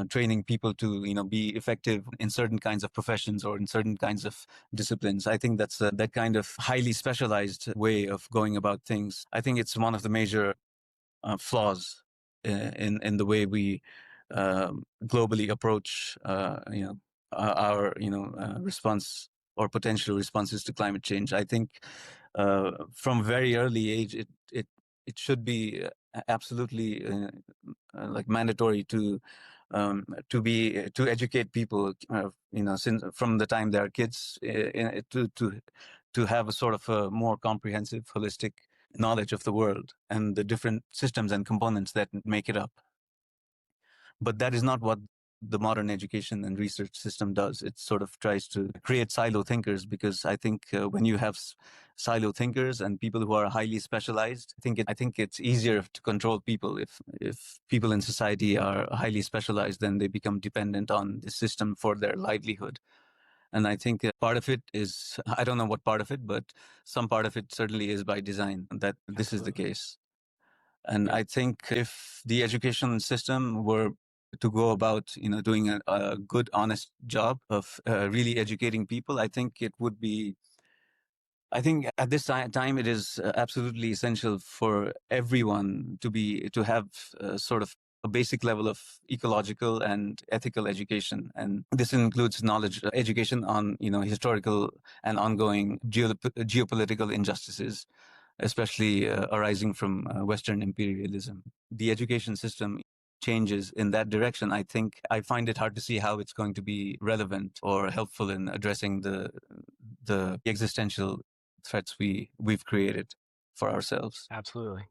training people to be effective in certain kinds of professions or in certain kinds of disciplines. I think that's that kind of highly specialized way of going about things. I think it's one of the major flaws in the way we globally approach our response or potential responses to climate change. I think from a very early age, it should be absolutely like mandatory to educate people, since from the time they are kids, to have a sort of a more comprehensive, holistic knowledge of the world and the different systems and components that make it up. But that is not what the modern education and research system does. It sort of tries to create silo thinkers, because I think when you have silo thinkers and people who are highly specialized, I think it's easier to control people. If people in society are highly specialized, then they become dependent on the system for their livelihood. And I think part of it is, I don't know what part of it, but some part of it certainly is by design that this is the case. And I think if the education system were to go about, doing a good, honest job of really educating people, I think at this time it is absolutely essential for everyone to have sort of a basic level of ecological and ethical education. And this includes knowledge education on, historical and ongoing geopolitical injustices, especially arising from Western imperialism. The education system changes in that direction. I find it hard to see how it's going to be relevant or helpful in addressing the existential threats we've created for ourselves. Absolutely.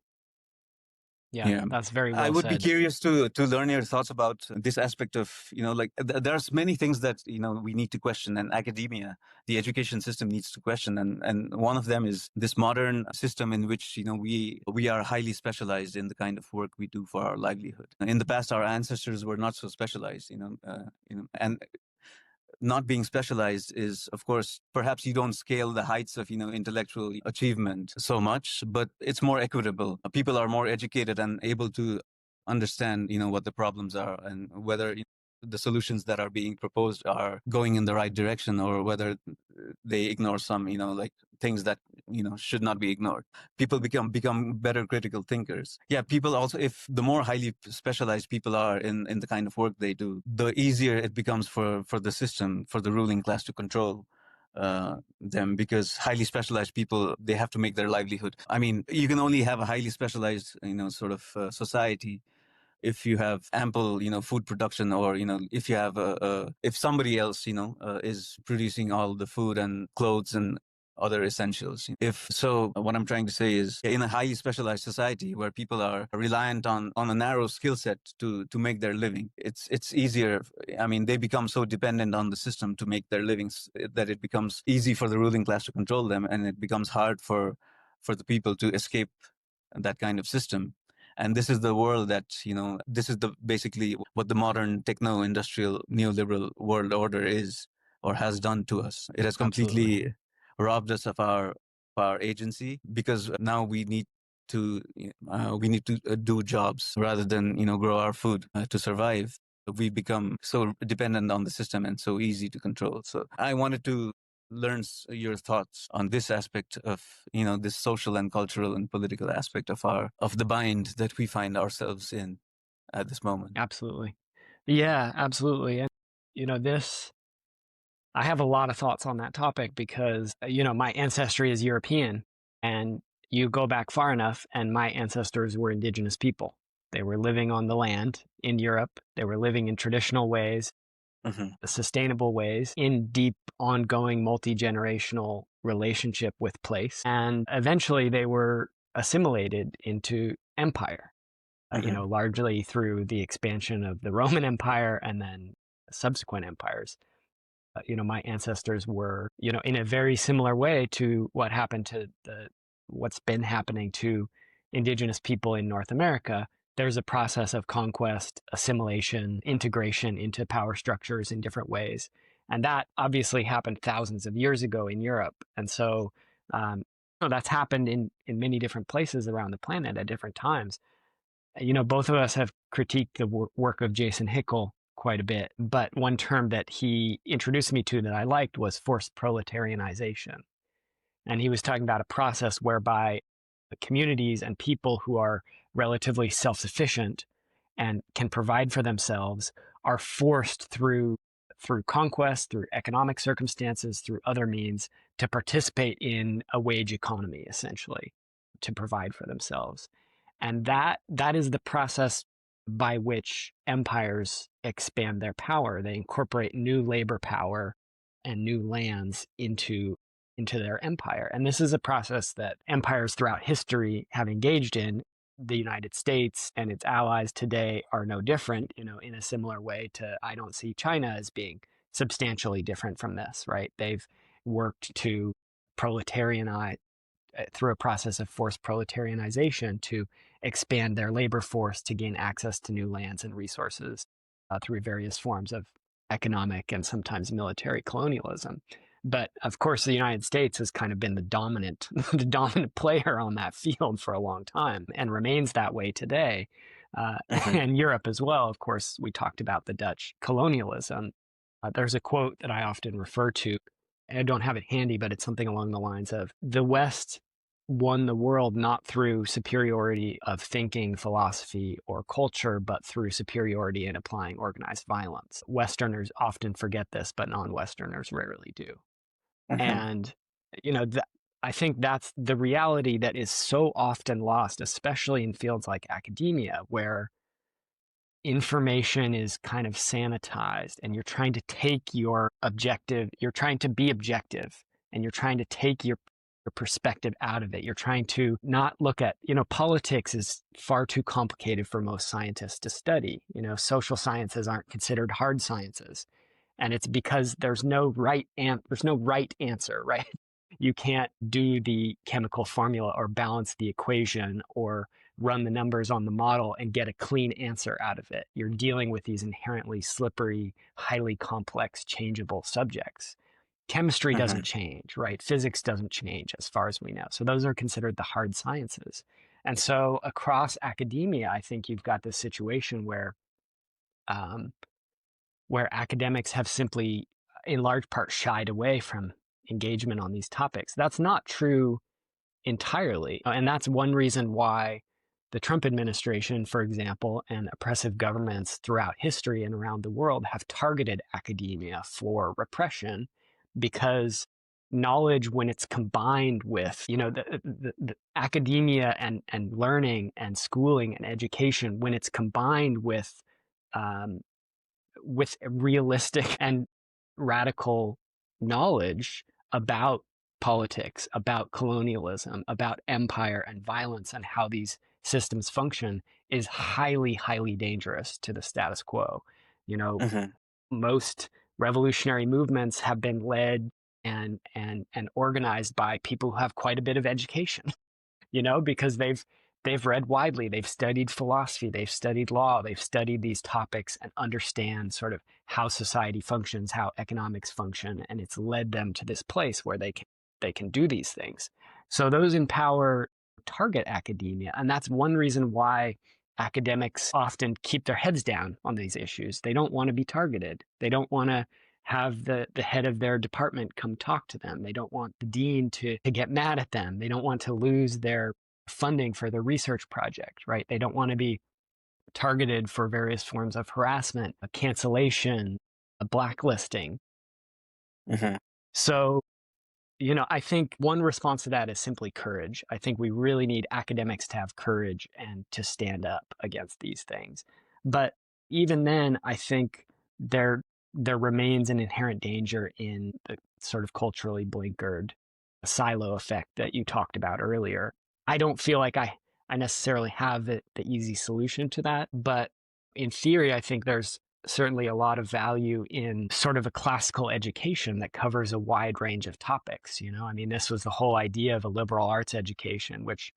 Yeah, that's very well said. I would be curious to learn your thoughts about this aspect of, there's many things that, we need to question, and academia, the education system needs to question. And one of them is this modern system in which, we are highly specialized in the kind of work we do for our livelihood. In the past, our ancestors were not so specialized, and not being specialized is, of course, perhaps you don't scale the heights of, intellectual achievement so much, but it's more equitable. People are more educated and able to understand, what the problems are, and whether the solutions that are being proposed are going in the right direction, or whether they ignore some, like things that, should not be ignored. People become better critical thinkers. Yeah, people also, if the more highly specialized people are in the kind of work they do, the easier it becomes for the system, for the ruling class to control them, because highly specialized people, they have to make their livelihood. I mean, you can only have a highly specialized, sort of society if you have ample, food production, or, if you have if somebody else, is producing all the food and clothes and other essentials. If so, what I'm trying to say is, in a highly specialized society where people are reliant on a narrow skill set to make their living, it's easier. I mean, they become so dependent on the system to make their livings that it becomes easy for the ruling class to control them, and it becomes hard for the people to escape that kind of system. And this is the world that, this is basically what the modern techno-industrial neoliberal world order is, or has done to us. It has completely robbed us of our agency, because now we need to do jobs rather than, grow our food to survive. We become so dependent on the system and so easy to control. So I wanted to learn your thoughts on this aspect of, this social and cultural and political aspect of the bind that we find ourselves in at this moment. Absolutely. Yeah, absolutely. And, I have a lot of thoughts on that topic because, my ancestry is European. And you go back far enough, and my ancestors were indigenous people. They were living on the land in Europe. They were living in traditional ways, sustainable ways, in deep, ongoing, multi-generational relationship with place. And eventually they were assimilated into empire, largely through the expansion of the Roman Empire and then subsequent empires. My ancestors were, in a very similar way to what happened to what's been happening to indigenous people in North America. There's a process of conquest, assimilation, integration into power structures in different ways. And that obviously happened thousands of years ago in Europe. And so that's happened in many different places around the planet at different times. Both of us have critiqued the work of Jason Hickel quite a bit, but one term that he introduced me to that I liked was forced proletarianization. And he was talking about a process whereby communities and people who are relatively self-sufficient and can provide for themselves are forced through conquest, through economic circumstances, through other means to participate in a wage economy, essentially, to provide for themselves. And that is the process by which empires expand their power. They incorporate new labor power and new lands into their empire. And this is a process that empires throughout history have engaged in. The United States and its allies today are no different, in a similar way to, I don't see China as being substantially different from this, right? They've worked to proletarianize through a process of forced proletarianization to expand their labor force to gain access to new lands and resources through various forms of economic and sometimes military colonialism. But of course, the United States has kind of been the dominant player on that field for a long time and remains that way today. And Europe as well. Of course, we talked about the Dutch colonialism. There's a quote that I often refer to. I don't have it handy, but it's something along the lines of, the West won the world not through superiority of thinking, philosophy, or culture, but through superiority in applying organized violence. Westerners often forget this, but non-Westerners rarely do. And, I think that's the reality that is so often lost, especially in fields like academia, where information is kind of sanitized and you're trying to take your objective, you're trying to be objective, and you're trying to take your perspective out of it. You're trying to not look at, politics is far too complicated for most scientists to study. Social sciences aren't considered hard sciences. And it's because there's no right answer, right? You can't do the chemical formula or balance the equation or run the numbers on the model and get a clean answer out of it. You're dealing with these inherently slippery, highly complex, changeable subjects. Chemistry doesn't change, right? Physics doesn't change as far as we know. So those are considered the hard sciences. And so across academia, I think you've got this situation where academics have simply, in large part, shied away from engagement on these topics. That's not true entirely. And that's one reason why the Trump administration, for example, and oppressive governments throughout history and around the world have targeted academia for repression, because knowledge, when it's combined with, the academia and learning and schooling and education, when it's combined with realistic and radical knowledge about politics, about colonialism, about empire and violence and how these systems function, is highly, highly dangerous to the status quo. Most revolutionary movements have been led and organized by people who have quite a bit of education, because they've read widely, they've studied philosophy, they've studied law, they've studied these topics and understand sort of how society functions, how economics function, and it's led them to this place where they can do these things. So those in power target academia, and that's one reason why academics often keep their heads down on these issues. They don't want to be targeted. They don't want to have the head of their department come talk to them. They don't want the dean to get mad at them. They don't want to lose their funding for their research project, right? They don't want to be targeted for various forms of harassment, a cancellation, a blacklisting. So I think one response to that is simply courage. I think we really need academics to have courage and to stand up against these things. But even then, I think there remains an inherent danger in the sort of culturally blinkered silo effect that you talked about earlier. I don't feel like I necessarily have the easy solution to that, but in theory, I think there's certainly a lot of value in sort of a classical education that covers a wide range of topics. I mean, this was the whole idea of a liberal arts education, which,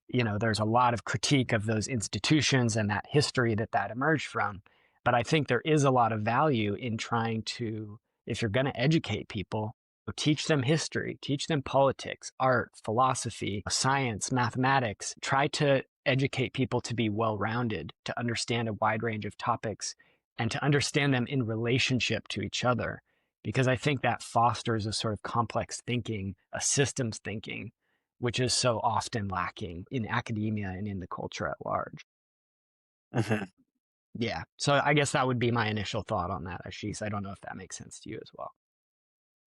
there's a lot of critique of those institutions and that history that emerged from. But I think there is a lot of value in trying to, if you're going to educate people, teach them history, teach them politics, art, philosophy, science, mathematics. Try to educate people to be well-rounded, to understand a wide range of topics, and to understand them in relationship to each other. Because I think that fosters a sort of complex thinking, a systems thinking, which is so often lacking in academia and in the culture at large. Mhm. Yeah. So I guess that would be my initial thought on that, Aashis. I don't know if that makes sense to you as well.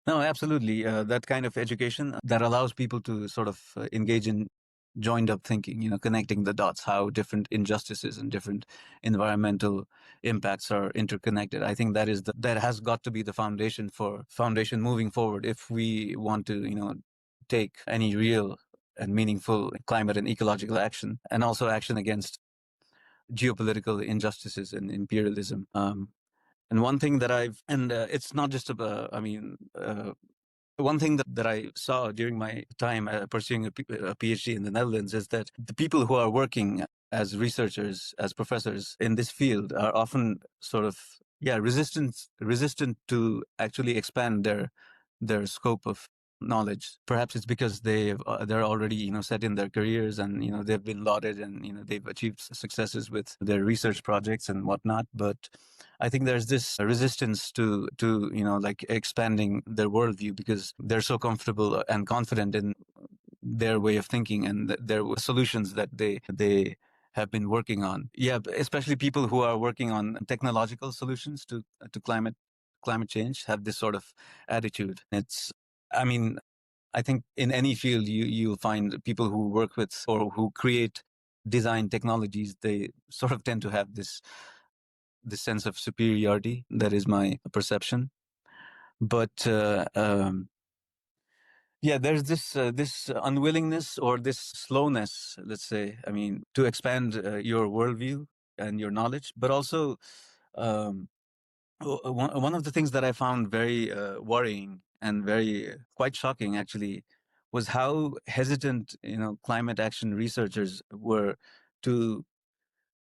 No, absolutely. That kind of education that allows people to sort of engage in joined up thinking, connecting the dots, how different injustices and different environmental impacts are interconnected. I think that has got to be the foundation moving forward if we want to, take any real and meaningful climate and ecological action, and also action against geopolitical injustices and imperialism. And one thing that it's not just about, one thing that I saw during my time pursuing a PhD in the Netherlands is that the people who are working as researchers, as professors in this field are often sort of, resistant to actually expand their scope of knowledge. Perhaps it's because they're already set in their careers, and they've been lauded, and they've achieved successes with their research projects and whatnot. But I think there's this resistance to like expanding their worldview because they're so comfortable and confident in their way of thinking and their solutions that they have been working on. Yeah, especially people who are working on technological solutions to climate change have this sort of attitude. I think in any field you'll find people who work with or who create design technologies, they sort of tend to have this sense of superiority. That is my perception. But there's this unwillingness or this slowness, let's say, to expand your worldview and your knowledge. But also, one of the things that I found very worrying and very quite shocking, actually, was how hesitant climate action researchers were to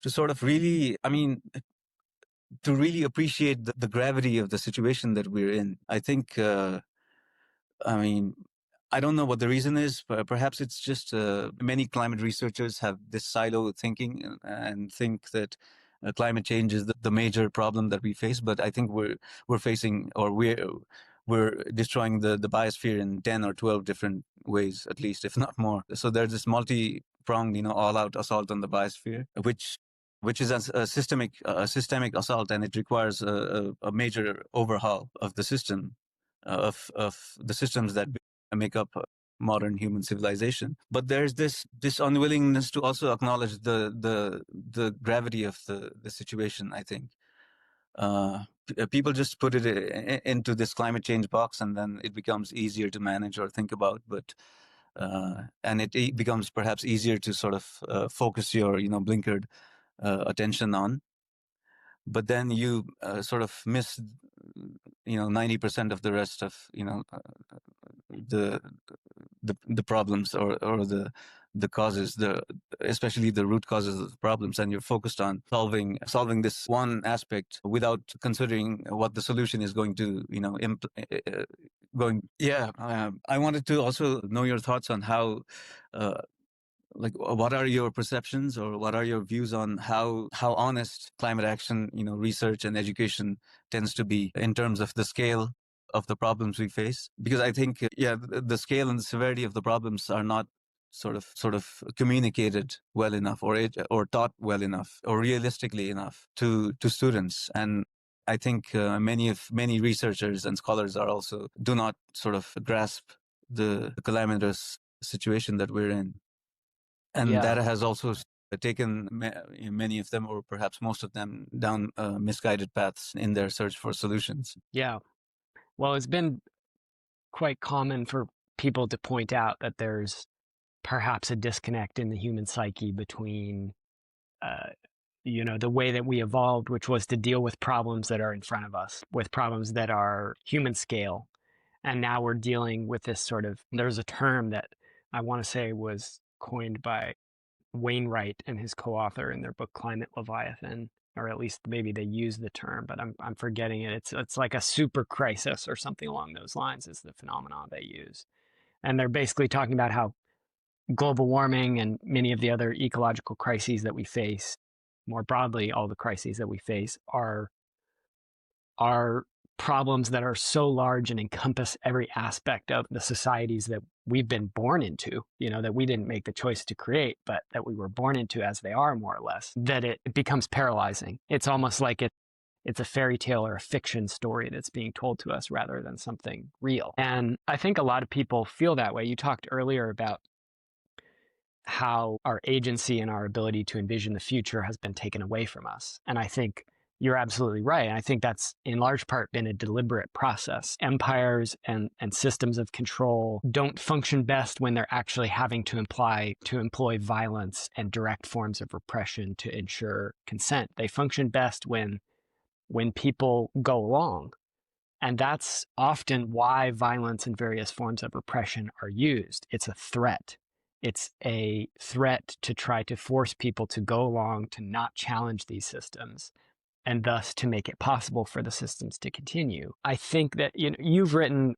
sort of really, to really appreciate the gravity of the situation that we're in. I think, I mean, I don't know what the reason is, but perhaps it's just many climate researchers have this silo thinking and think that climate change is the major problem that we face. But I think we're facing, or we're destroying the biosphere in 10 or 12 different ways, at least, if not more. So there's this multi-pronged, all-out assault on the biosphere, which is a systemic assault, and it requires a major overhaul of the system, of the systems that make up modern human civilization. But there's this unwillingness to also acknowledge the gravity of the situation. I think people just put it into this climate change box, and then it becomes easier to manage or think about. But and it becomes perhaps easier to sort of focus your blinkered attention on. But then you sort of miss 90% of the rest of the the problems, or the causes, especially the root causes of the problems, and you're focused on solving this one aspect without considering what the solution is going to I wanted to also know your thoughts on how like, what are your perceptions, or what are your views on how honest climate action research and education tends to be in terms of the scale of the problems we face? Because I think the scale and the severity of the problems are not sort of communicated well enough, or taught well enough, or realistically enough to students. And I think many researchers and scholars are also do not sort of grasp the calamitous situation that we're in. And that has also taken many of them, or perhaps most of them, down misguided paths in their search for solutions. Yeah. Well, it's been quite common for people to point out that there's perhaps a disconnect in the human psyche between, the way that we evolved, which was to deal with problems that are in front of us, with problems that are human scale. And now we're dealing with this sort of, there's a term that I want to say was coined by Wainwright and his co-author in their book Climate Leviathan, or at least maybe they use the term, but I'm forgetting it. It's like a super crisis or something along those lines is the phenomenon they use. And they're basically talking about how global warming and many of the other ecological crises that we face, more broadly, all the crises that we face are problems that are so large and encompass every aspect of the societies that we've been born into, that we didn't make the choice to create, but that we were born into as they are, more or less, that it becomes paralyzing. It's almost like it's a fairy tale or a fiction story that's being told to us rather than something real. And I think a lot of people feel that way. You talked earlier about how our agency and our ability to envision the future has been taken away from us. And I think you're absolutely right. I think that's in large part been a deliberate process. Empires and systems of control don't function best when they're actually having to employ violence and direct forms of repression to ensure consent. They function best when people go along. And that's often why violence and various forms of repression are used. It's a threat. It's a threat to try to force people to go along, to not challenge these systems, and thus to make it possible for the systems to continue. I think that you've written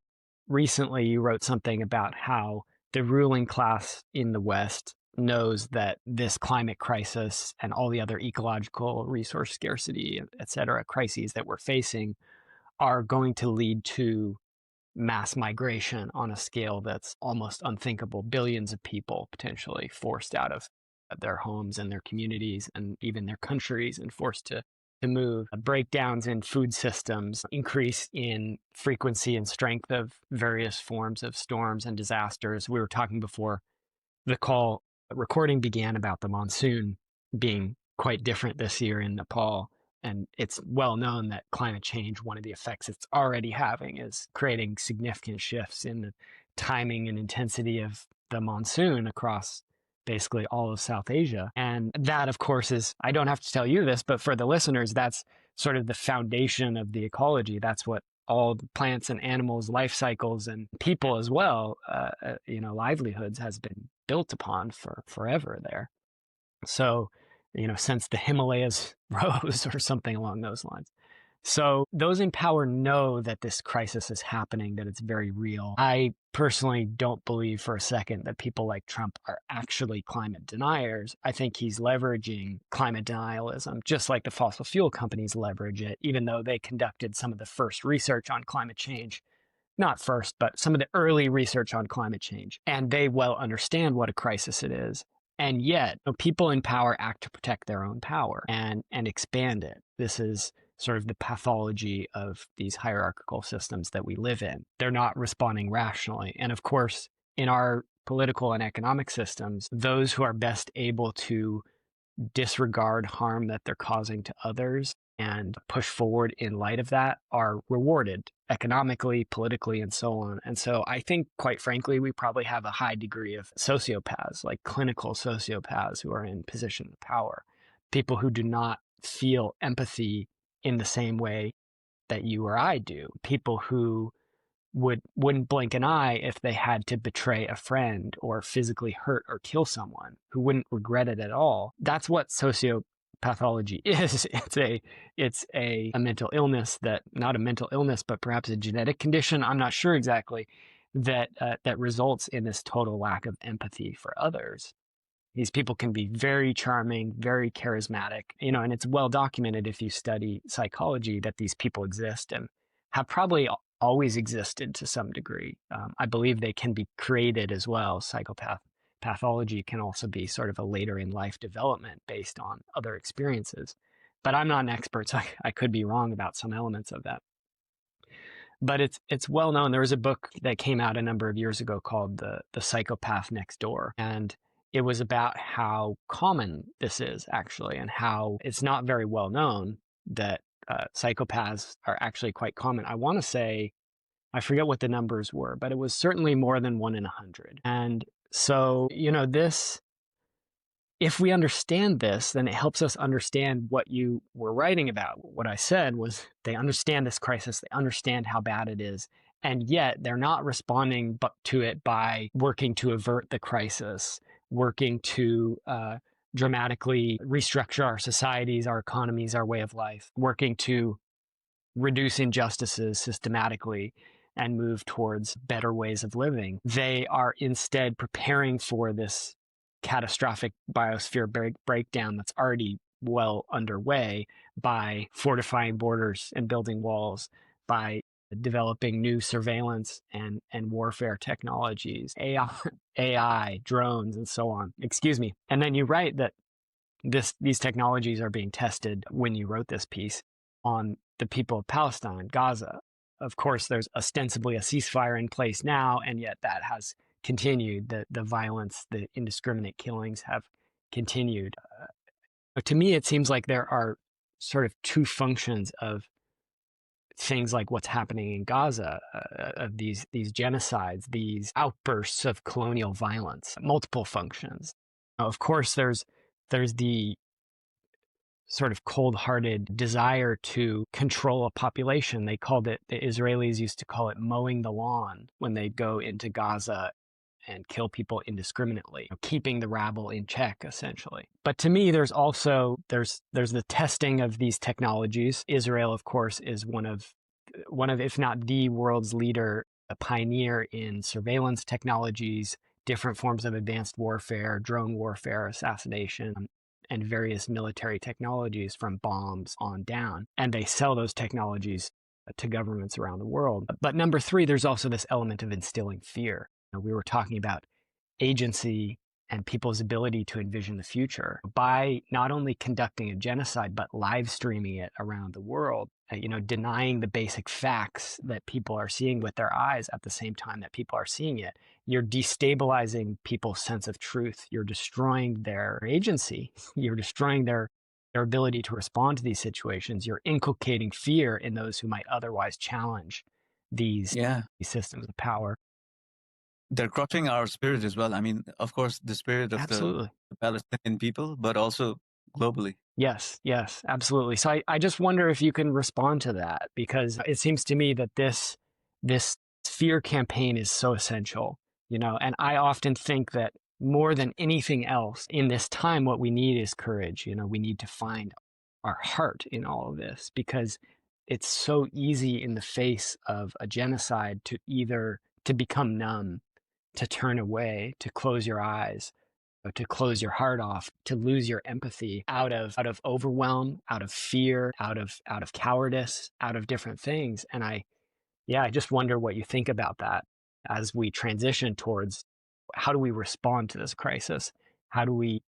recently, you wrote something about how the ruling class in the West knows that this climate crisis and all the other ecological resource scarcity, et cetera, crises that we're facing are going to lead to mass migration on a scale that's almost unthinkable. Billions of people potentially forced out of their homes and their communities and even their countries and forced to move. Breakdowns in food systems, increase in frequency and strength of various forms of storms and disasters. We were talking before the call recording began about the monsoon being quite different this year in Nepal. And it's well known that climate change, one of the effects it's already having is creating significant shifts in the timing and intensity of the monsoon across basically all of South Asia. And that, of course, is, I don't have to tell you this, but for the listeners, that's sort of the foundation of the ecology. That's what all the plants and animals, life cycles, and people as well, livelihoods has been built upon for forever there. So, since the Himalayas rose or something along those lines. So those in power know that this crisis is happening, that it's very real. I personally don't believe for a second that people like Trump are actually climate deniers. I think he's leveraging climate denialism, just like the fossil fuel companies leverage it, even though they conducted some of the first research on climate change. Not first, but some of the early research on climate change. And they well understand what a crisis it is. And yet, people in power act to protect their own power and expand it. This is sort of the pathology of these hierarchical systems that we live in. They're not responding rationally. And of course, in our political and economic systems, those who are best able to disregard harm that they're causing to others and push forward in light of that are rewarded economically, politically, and so on. And so I think, quite frankly, we probably have a high degree of sociopaths, like clinical sociopaths who are in position of power, people who do not feel empathy in the same way that you or I do, people who wouldn't blink an eye if they had to betray a friend or physically hurt or kill someone, who wouldn't regret it at all. That's what sociopathology is. It's a mental illness that, not a mental illness, but perhaps a genetic condition, I'm not sure exactly, that results in this total lack of empathy for others. These people can be very charming, very charismatic, and it's well documented if you study psychology that these people exist and have probably always existed to some degree. I believe they can be created as well. Pathology can also be sort of a later in life development based on other experiences. But I'm not an expert, so I could be wrong about some elements of that. But it's well known. There was a book that came out a number of years ago called The Psychopath Next Door. And it was about how common this is actually, and how it's not very well known that psychopaths are actually quite common. I want to say, I forget what the numbers were, but it was certainly more than 1 in 100. And so, if we understand this, then it helps us understand what you were writing about. What I said was they understand this crisis, they understand how bad it is, and yet they're not responding to it by working to avert the crisis, working to dramatically restructure our societies, our economies, our way of life, working to reduce injustices systematically and move towards better ways of living. They are instead preparing for this catastrophic biosphere breakdown that's already well underway by fortifying borders and building walls, by developing new surveillance and warfare technologies, AI, drones, and so on. Excuse me. And then you write that these technologies are being tested, when you wrote this piece, on the people of Palestine, Gaza. Of course, there's ostensibly a ceasefire in place now, and yet that has continued. The violence, the indiscriminate killings have continued. To me, it seems like there are sort of two functions of things like what's happening in Gaza, of these genocides, these outbursts of colonial violence, multiple functions. Of course, there's the sort of cold-hearted desire to control a population. The Israelis used to call it mowing the lawn when they go into Gaza and kill people indiscriminately, keeping the rabble in check, essentially. But to me, there's the testing of these technologies. Israel, of course, is one of, if not the world's leader, a pioneer in surveillance technologies, different forms of advanced warfare, drone warfare, assassination, and various military technologies from bombs on down. And they sell those technologies to governments around the world. But number three, there's also this element of instilling fear. We were talking about agency and people's ability to envision the future by not only conducting a genocide, but live streaming it around the world, denying the basic facts that people are seeing with their eyes at the same time that people are seeing it. You're destabilizing people's sense of truth. You're destroying their agency. You're destroying their ability to respond to these situations. You're inculcating fear in those who might otherwise challenge these systems of power. They're crushing our spirit as well. I mean, of course, the spirit of the Palestinian people, but also globally. Yes, absolutely. So I just wonder if you can respond to that, because it seems to me that this fear campaign is so essential, and I often think that more than anything else in this time, what we need is courage. We need to find our heart in all of this, because it's so easy in the face of a genocide to become numb, to turn away, to close your eyes, to close your heart off, to lose your empathy out of overwhelm, out of fear, out of cowardice, out of different things. And I just wonder what you think about that as we transition towards how do we respond to this crisis? How do we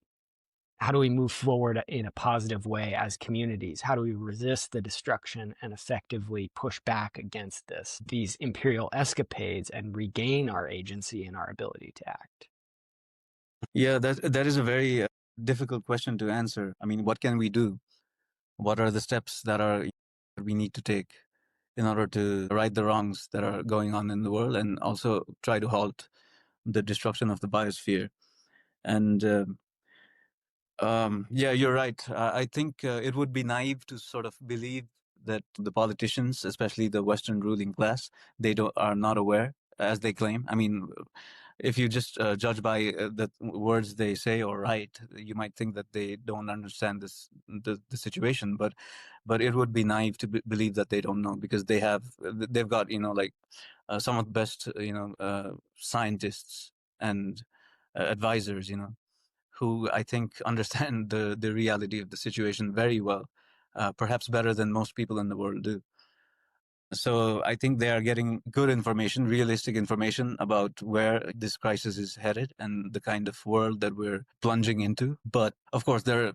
move forward in a positive way as communities? How do we resist the destruction and effectively push back against these imperial escapades and regain our agency and our ability to act? Yeah, that is a very difficult question to answer. I mean, what can we do? What are the steps that we need to take in order to right the wrongs that are going on in the world, and also try to halt the destruction of the biosphere? And you're right. I think it would be naive to sort of believe that the politicians, especially the Western ruling class, are not aware, as they claim. I mean, if you just judge by the words they say or write, you might think that they don't understand the situation. But it would be naive to believe that they don't know, because they've got some of the best scientists and advisors, who I think understand the reality of the situation very well, perhaps better than most people in the world do. So I think they are getting good information, realistic information about where this crisis is headed and the kind of world that we're plunging into. But of course, their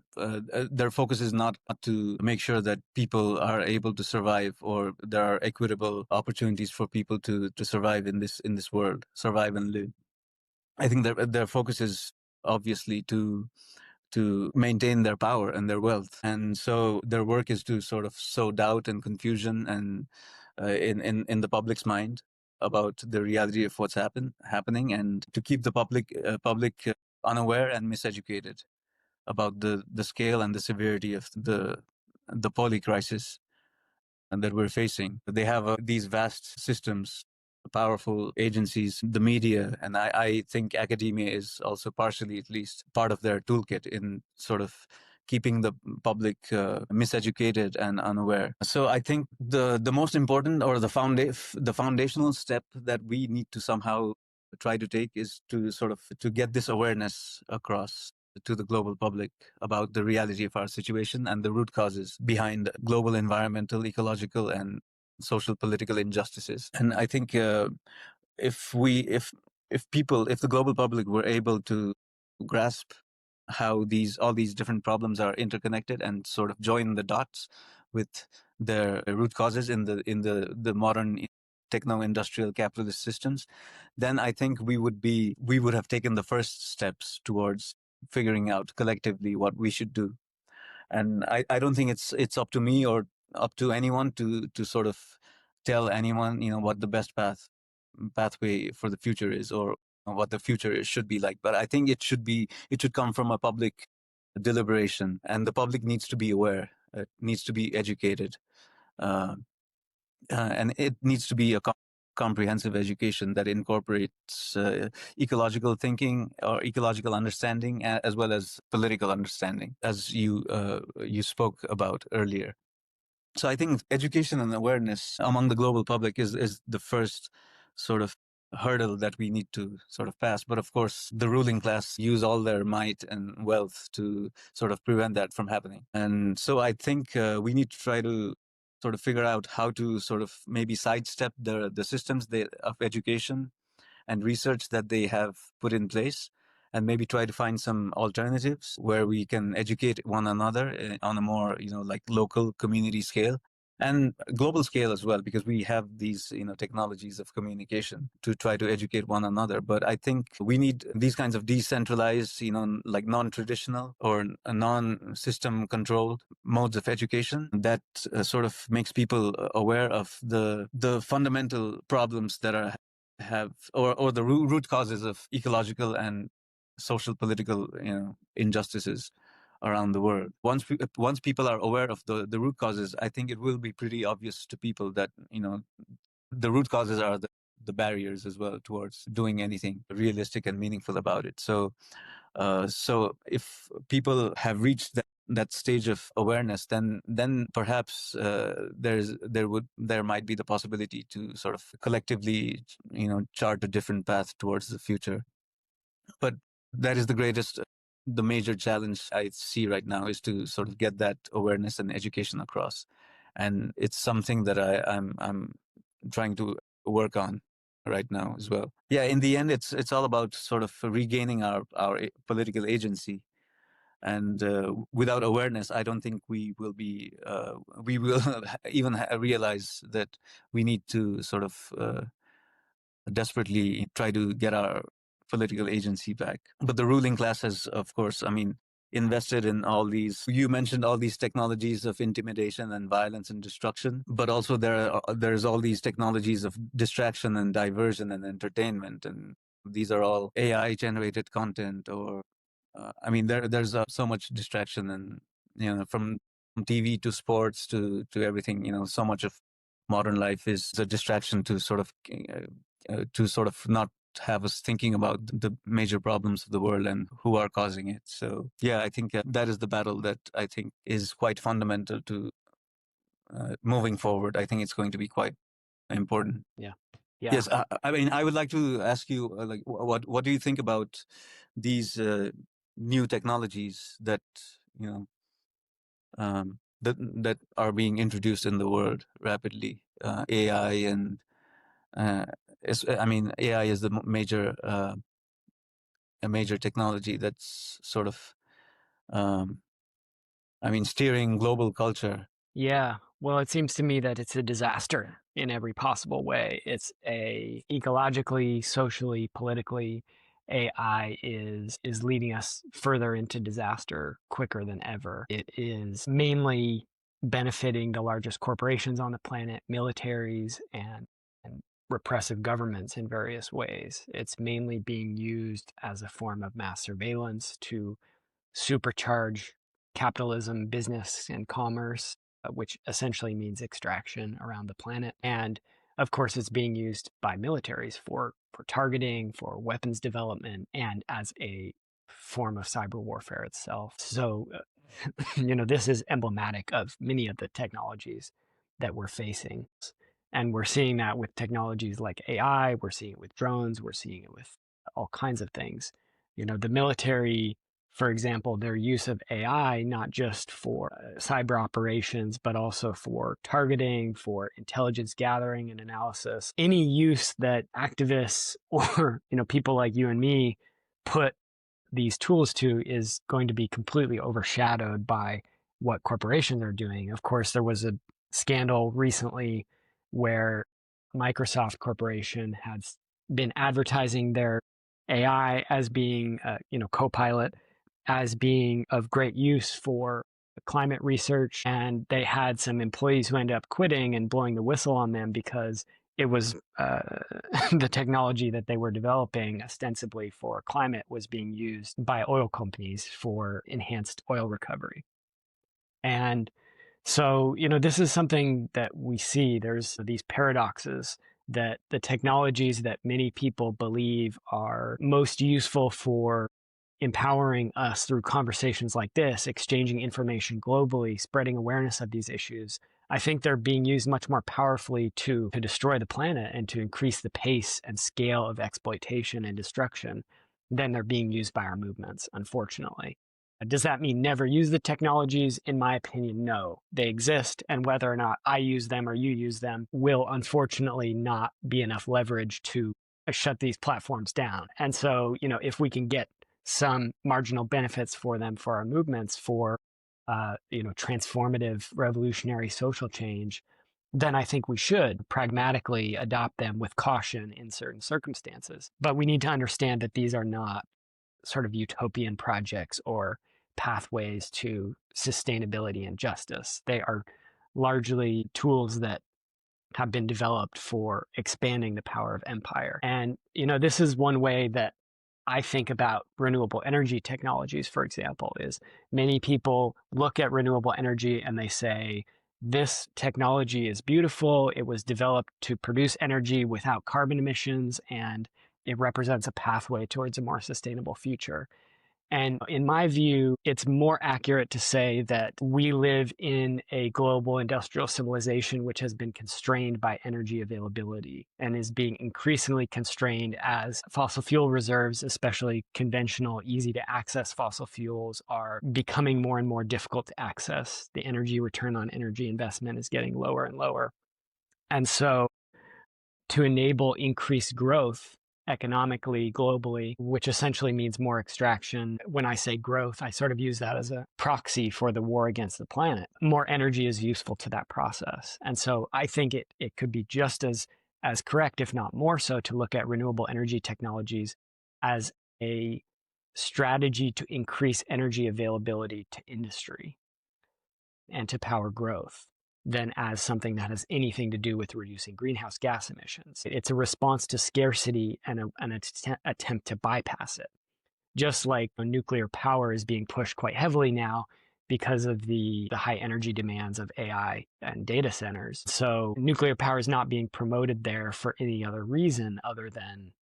focus is not to make sure that people are able to survive, or there are equitable opportunities for people to survive in this world, survive and live. I think their focus is obviously to maintain their power and their wealth. And so their work is to sort of sow doubt and confusion and in the public's mind about the reality of what's happening, and to keep the public unaware and miseducated about the scale and the severity of the poly crisis that we're facing. They have these vast systems, powerful agencies, the media, and I think academia is also partially, at least, part of their toolkit in sort of keeping the public miseducated and unaware. So I think the most important, or the foundational step that we need to somehow try to take is to get this awareness across to the global public about the reality of our situation and the root causes behind global environmental, ecological, and social political injustices. And I think if the global public were able to grasp how all these different problems are interconnected and sort of join the dots with their root causes in the modern techno-industrial capitalist systems, then I think we would have taken the first steps towards figuring out collectively what we should do. And I don't think it's up to me or up to anyone to sort of tell anyone, what the best pathway for the future is, or what the future should be like. But I think it should come from a public deliberation, and the public needs to be aware, it needs to be educated, uh, and it needs to be a comprehensive education that incorporates ecological thinking or ecological understanding, as well as political understanding, as you spoke about earlier. So I think education and awareness among the global public is the first sort of hurdle that we need to sort of pass. But of course, the ruling class use all their might and wealth to sort of prevent that from happening. And so I think we need to try to sort of figure out how to sort of maybe sidestep the systems of education and research that they have put in place, and maybe try to find some alternatives where we can educate one another on a more, like local community scale and global scale as well, because we have these, technologies of communication to try to educate one another. But I think we need these kinds of decentralized, like non-traditional or non-system controlled modes of education that sort of makes people aware of the fundamental problems that or the root causes of ecological and social political injustices around the world. Once people are aware of the root causes, I think it will be pretty obvious to people that the root causes are the barriers as well towards doing anything realistic and meaningful about it. So if people have reached that stage of awareness, then perhaps there might be the possibility to sort of collectively chart a different path towards the future. But that is the major challenge I see right now, is to sort of get that awareness and education across. And it's something that I'm trying to work on right now as well. Yeah, in the end, it's all about sort of regaining our political agency. And without awareness, I don't think we will even realize that we need to sort of desperately try to get our political agency back. But the ruling class has, of course, invested in all these. You mentioned all these technologies of intimidation and violence and destruction, but also there's all these technologies of distraction and diversion and entertainment, and these are all AI generated content, or there's so much distraction, and from TV to sports to everything. So much of modern life is a distraction to sort of not have us thinking about the major problems of the world and who are causing it. So yeah, I think that is the battle that I think is quite fundamental to moving forward. I think it's going to be quite important. Yeah. Yes, I would like to ask you, like, what do you think about these new technologies that that are being introduced in the world rapidly. AI and AI is the a major technology that's sort of steering global culture. Yeah. Well, it seems to me that it's a disaster in every possible way. It's ecologically, socially, politically, AI is leading us further into disaster quicker than ever. It is mainly benefiting the largest corporations on the planet, militaries, and repressive governments in various ways. It's mainly being used as a form of mass surveillance to supercharge capitalism, business, and commerce, which essentially means extraction around the planet. And of course, it's being used by militaries for targeting, for weapons development, and as a form of cyber warfare itself. So, this is emblematic of many of the technologies that we're facing. And we're seeing that with technologies like AI, we're seeing it with drones, we're seeing it with all kinds of things. The military, for example, their use of AI, not just for cyber operations, but also for targeting, for intelligence gathering and analysis. Any use that activists or, people like you and me put these tools to is going to be completely overshadowed by what corporations are doing. Of course, there was a scandal recently where Microsoft Corporation has been advertising their AI as being, Copilot, as being of great use for climate research. And they had some employees who ended up quitting and blowing the whistle on them because it was the technology that they were developing ostensibly for climate was being used by oil companies for enhanced oil recovery. And so, this is something that we see. There's these paradoxes that the technologies that many people believe are most useful for empowering us through conversations like this, exchanging information globally, spreading awareness of these issues, I think they're being used much more powerfully to destroy the planet and to increase the pace and scale of exploitation and destruction than they're being used by our movements, unfortunately. Does that mean never use the technologies? In my opinion, no. They exist, and whether or not I use them or you use them will unfortunately not be enough leverage to shut these platforms down. And so, if we can get some marginal benefits for them, for our movements, for transformative, revolutionary social change, then I think we should pragmatically adopt them with caution in certain circumstances. But we need to understand that these are not sort of utopian projects or pathways to sustainability and justice. They are largely tools that have been developed for expanding the power of empire. And, this is one way that I think about renewable energy technologies, for example, is many people look at renewable energy and they say, this technology is beautiful. It was developed to produce energy without carbon emissions, and it represents a pathway towards a more sustainable future. And in my view, it's more accurate to say that we live in a global industrial civilization which has been constrained by energy availability and is being increasingly constrained as fossil fuel reserves, especially conventional, easy to access fossil fuels, are becoming more and more difficult to access. The energy return on energy investment is getting lower and lower. And so to enable increased growth economically, globally, which essentially means more extraction. When I say growth, I sort of use that as a proxy for the war against the planet. More energy is useful to that process. And so I think it could be just as correct, if not more so, to look at renewable energy technologies as a strategy to increase energy availability to industry and to power growth than as something that has anything to do with reducing greenhouse gas emissions. It's a response to scarcity and an attempt to bypass it. Just like nuclear power is being pushed quite heavily now because of the high energy demands of AI and data centers. So nuclear power is not being promoted there for any other reason other than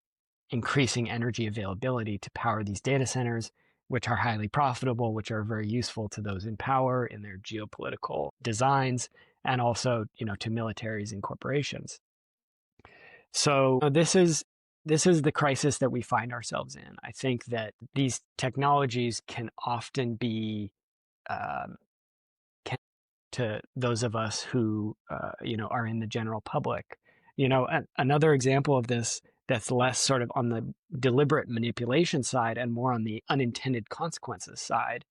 increasing energy availability to power these data centers, which are highly profitable, which are very useful to those in power in their geopolitical designs, and also, to militaries and corporations. So this is the crisis that we find ourselves in. I think that these technologies can often be to those of us who, are in the general public. Another example of this that's less sort of on the deliberate manipulation side and more on the unintended consequences side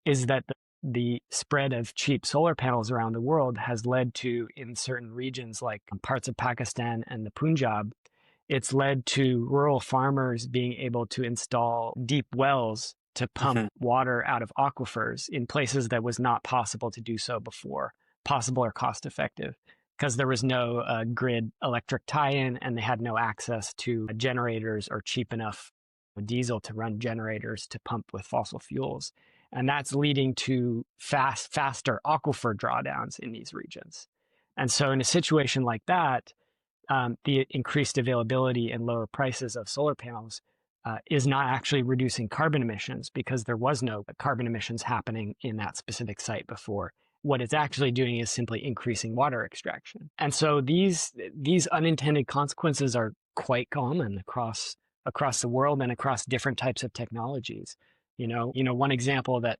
is that the spread of cheap solar panels around the world has led to, in certain regions like parts of Pakistan and the Punjab, it's led to rural farmers being able to install deep wells to pump water out of aquifers in places that was not possible to do so before, possible or cost effective, because there was no grid electric tie-in and they had no access to generators or cheap enough diesel to run generators to pump with fossil fuels. And that's leading to faster aquifer drawdowns in these regions. And so in a situation like that, the increased availability and lower prices of solar panels is not actually reducing carbon emissions because there was no carbon emissions happening in that specific site before. What it's actually doing is simply increasing water extraction. And so these unintended consequences are quite common across the world and across different types of technologies. One example that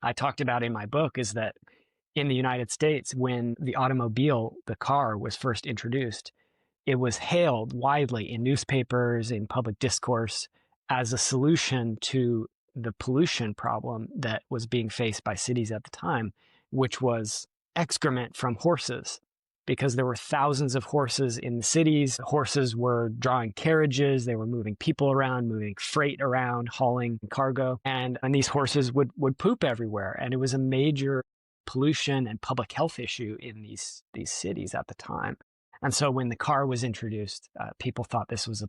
I talked about in my book is that in the United States, when the automobile, the car, was first introduced, it was hailed widely in newspapers, in public discourse, as a solution to the pollution problem that was being faced by cities at the time, which was excrement from horses. Because there were thousands of horses in the cities. Horses were drawing carriages, they were moving people around, moving freight around, hauling cargo, and these horses would poop everywhere. And it was a major pollution and public health issue in these cities at the time. And so when the car was introduced, people thought this was a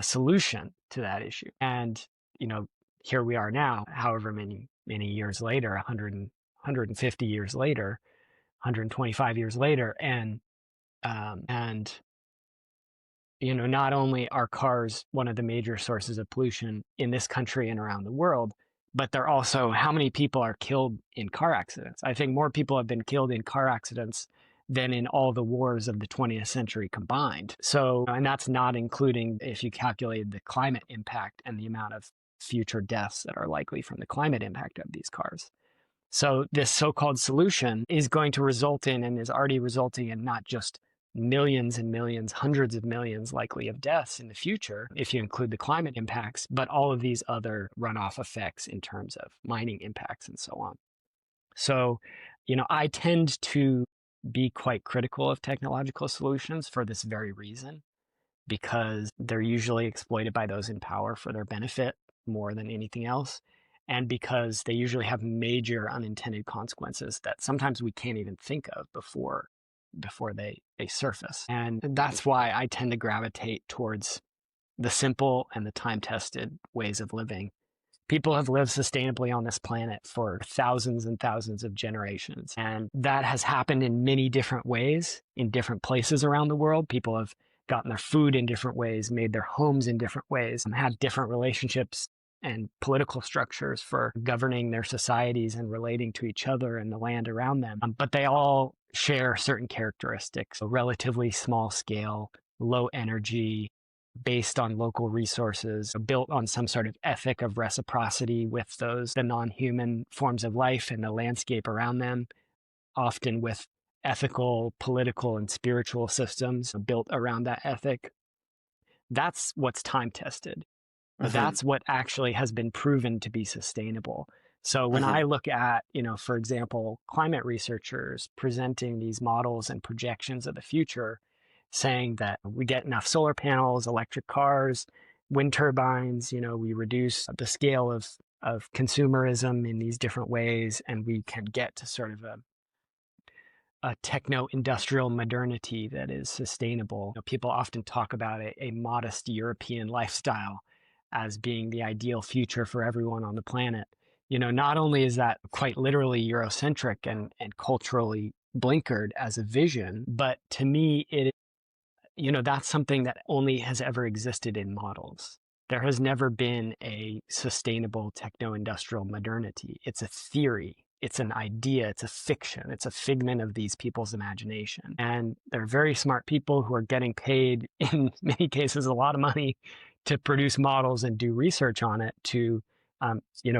solution to that issue. And, here we are now, however many years later, 150 years later, 125 years later, and not only are cars one of the major sources of pollution in this country and around the world, but they're also how many people are killed in car accidents. I think more people have been killed in car accidents than in all the wars of the 20th century combined. So, and that's not including if you calculate the climate impact and the amount of future deaths that are likely from the climate impact of these cars. So this so-called solution is going to result in, and is already resulting in, not just millions and millions, hundreds of millions likely of deaths in the future, if you include the climate impacts, but all of these other runoff effects in terms of mining impacts and so on. So, I tend to be quite critical of technological solutions for this very reason, because they're usually exploited by those in power for their benefit more than anything else. And because they usually have major unintended consequences that sometimes we can't even think of before they surface. And that's why I tend to gravitate towards the simple and the time-tested ways of living. People have lived sustainably on this planet for thousands and thousands of generations. And that has happened in many different ways, in different places around the world. People have gotten their food in different ways, made their homes in different ways, had different relationships and political structures for governing their societies and relating to each other and the land around them. But they all share certain characteristics: a relatively small scale, low energy, based on local resources, built on some sort of ethic of reciprocity with the non-human forms of life and the landscape around them, often with ethical, political, and spiritual systems built around that ethic. That's what's time-tested. That's what actually has been proven to be sustainable. So when I look at, for example, climate researchers presenting these models and projections of the future, saying that we get enough solar panels, electric cars, wind turbines, we reduce the scale of consumerism in these different ways, and we can get to sort of a techno-industrial modernity that is sustainable. People often talk about a modest European lifestyle as being the ideal future for everyone on the planet. Not only is that quite literally Eurocentric and culturally blinkered as a vision, but to me, that's something that only has ever existed in models. There has never been a sustainable techno-industrial modernity. It's a theory. It's an idea. It's a fiction. It's a figment of these people's imagination. And they're very smart people who are getting paid, in many cases, a lot of money to produce models and do research on it to,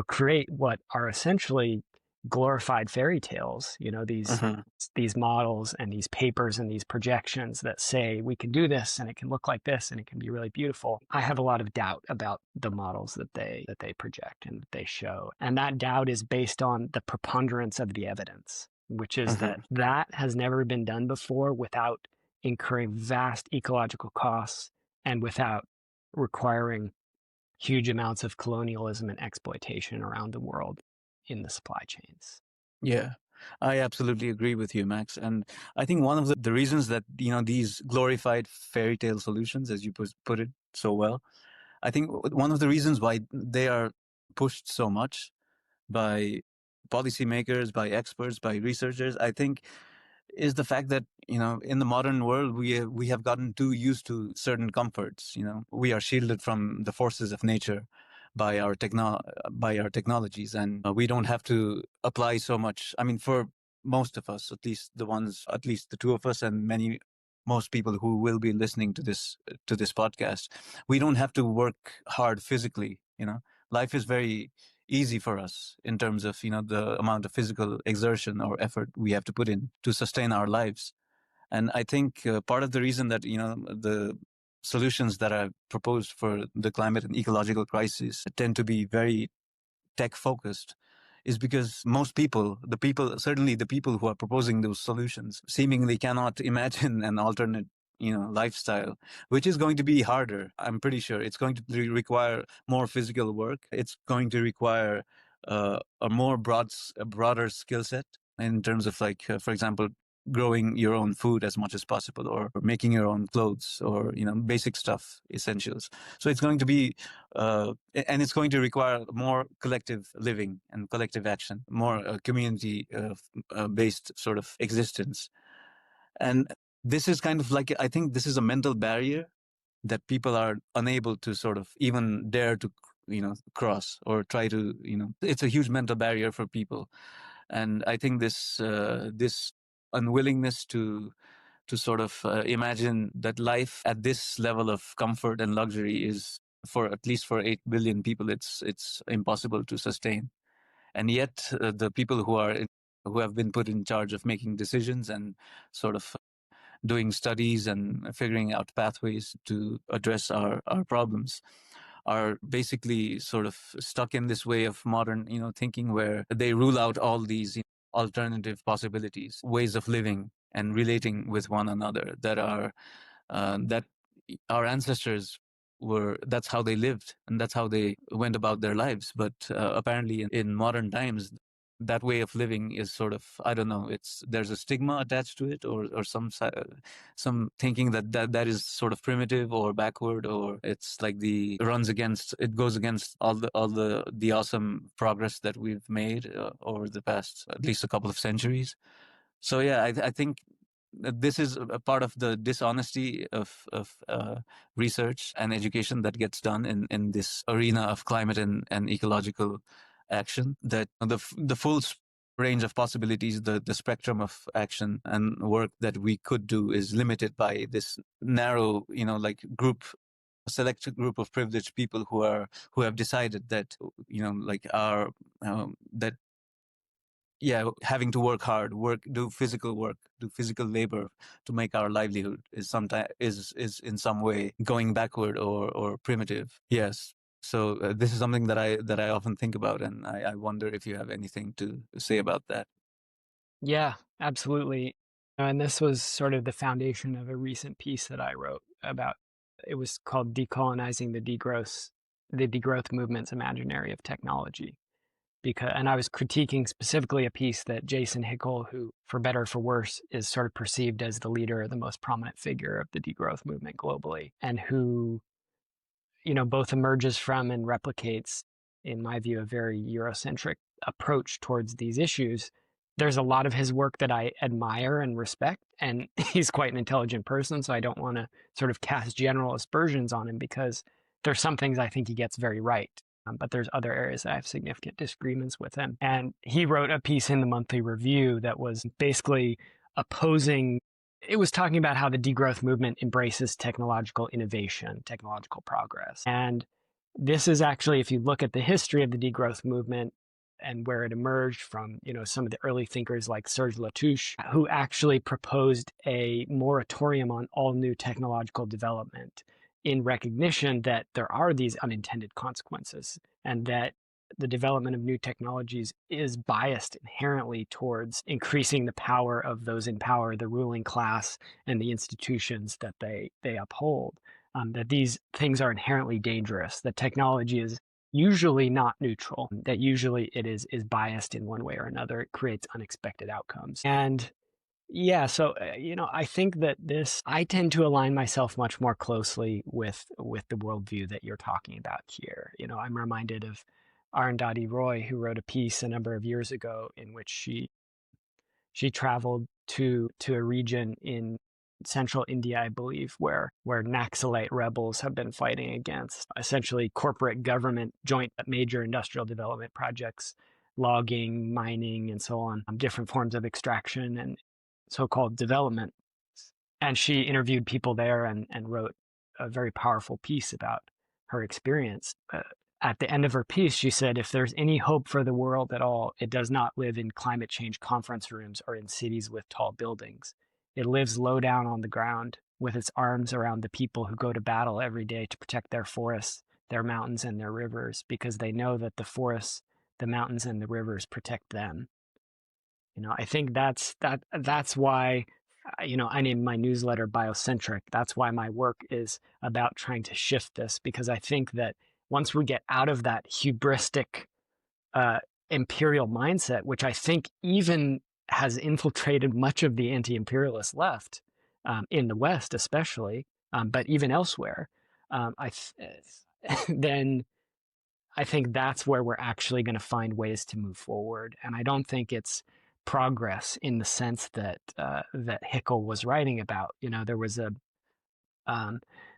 create what are essentially glorified fairy tales, these models and these papers and these projections that say we can do this and it can look like this and it can be really beautiful. I have a lot of doubt about the models that they project and that they show. And that doubt is based on the preponderance of the evidence, which is that has never been done before without incurring vast ecological costs and without requiring huge amounts of colonialism and exploitation around the world in the supply chains. Yeah, I absolutely agree with you, Max. And I think one of the reasons that, these glorified fairy tale solutions, as you put it so well, I think one of the reasons why they are pushed so much by policymakers, by experts, by researchers, I think is the fact that, in the modern world, we have gotten too used to certain comforts. We are shielded from the forces of nature by our technologies, and we don't have to apply so much. I mean, for most of us, at least the two of us, and most people who will be listening to this podcast, we don't have to work hard physically. Life is very easy for us in terms of the amount of physical exertion or effort we have to put in to sustain our lives. And I think part of the reason that the solutions that are proposed for the climate and ecological crisis tend to be very tech focused is because most people, certainly the people who are proposing those solutions, seemingly cannot imagine an alternate lifestyle, which is going to be harder. I'm pretty sure it's going to require more physical work. It's going to require a broader skill set in terms of, like, for example, growing your own food as much as possible, or making your own clothes, or basic stuff, essentials. So it's going to be and it's going to require more collective living and collective action, more community based sort of existence. And this is kind of like, I think this is a mental barrier that people are unable to sort of even dare to cross or try to it's a huge mental barrier for people. And I think this unwillingness to sort of imagine that life at this level of comfort and luxury is, for at least for 8 billion people, it's impossible to sustain. And yet the people who have been put in charge of making decisions and sort of doing studies and figuring out pathways to address our problems are basically sort of stuck in this way of modern thinking, where they rule out all these alternative possibilities, ways of living and relating with one another that our ancestors that's how they lived and that's how they went about their lives. But apparently in modern times, that way of living is sort of, I don't know, there's a stigma attached to it, or some thinking that is sort of primitive or backward, or it's like it goes against all the awesome progress that we've made over the past at least a couple of centuries. So yeah, I think this is a part of the dishonesty of research and education that gets done in this arena of climate and ecological action, that the full range of possibilities, the spectrum of action and work that we could do is limited by this narrow, select group of privileged people who have decided that, having to work hard, do physical labor to make our livelihood is in some way going backward or primitive. Yes. So this is something that I often think about, and I wonder if you have anything to say about that. Yeah, absolutely. And this was sort of the foundation of a recent piece that I wrote about. It was called Decolonizing the Degrowth Movement's Imaginary of Technology. And I was critiquing specifically a piece that Jason Hickel, who, for better or for worse, is sort of perceived as the leader, the most prominent figure of the degrowth movement globally, and who both emerges from and replicates, in my view, a very Eurocentric approach towards these issues. There's a lot of his work that I admire and respect, and he's quite an intelligent person, so I don't want to sort of cast general aspersions on him, because there's some things I think he gets very right, but there's other areas that I have significant disagreements with him. And he wrote a piece in the Monthly Review that was basically opposing. It was talking about how the degrowth movement embraces technological innovation, technological progress. And this is actually, if you look at the history of the degrowth movement, and where it emerged from, some of the early thinkers like Serge Latouche, who actually proposed a moratorium on all new technological development in recognition that there are these unintended consequences and that the development of new technologies is biased inherently towards increasing the power of those in power, the ruling class, and the institutions that they uphold. That these things are inherently dangerous, that technology is usually not neutral, that usually it is biased in one way or another. It creates unexpected outcomes. And yeah, so I think that I tend to align myself much more closely with the worldview that you're talking about here. I'm reminded of Arundhati Roy, who wrote a piece a number of years ago in which she traveled to a region in central India, I believe, where Naxalite rebels have been fighting against essentially corporate government joint major industrial development projects, logging, mining, and so on, different forms of extraction and so-called development. And she interviewed people there and wrote a very powerful piece about her experience. At the end of her piece, she said, if there's any hope for the world at all, it does not live in climate change conference rooms or in cities with tall buildings. It lives low down on the ground with its arms around the people who go to battle every day to protect their forests, their mountains, and their rivers, because they know that the forests, the mountains, and the rivers protect them. I think that's why, I named my newsletter Biocentric. That's why my work is about trying to shift this, because I think that once we get out of that hubristic imperial mindset, which I think even has infiltrated much of the anti-imperialist left in the West, especially, but even elsewhere, then I think that's where we're actually going to find ways to move forward. And I don't think it's progress in the sense that that Hickel was writing about.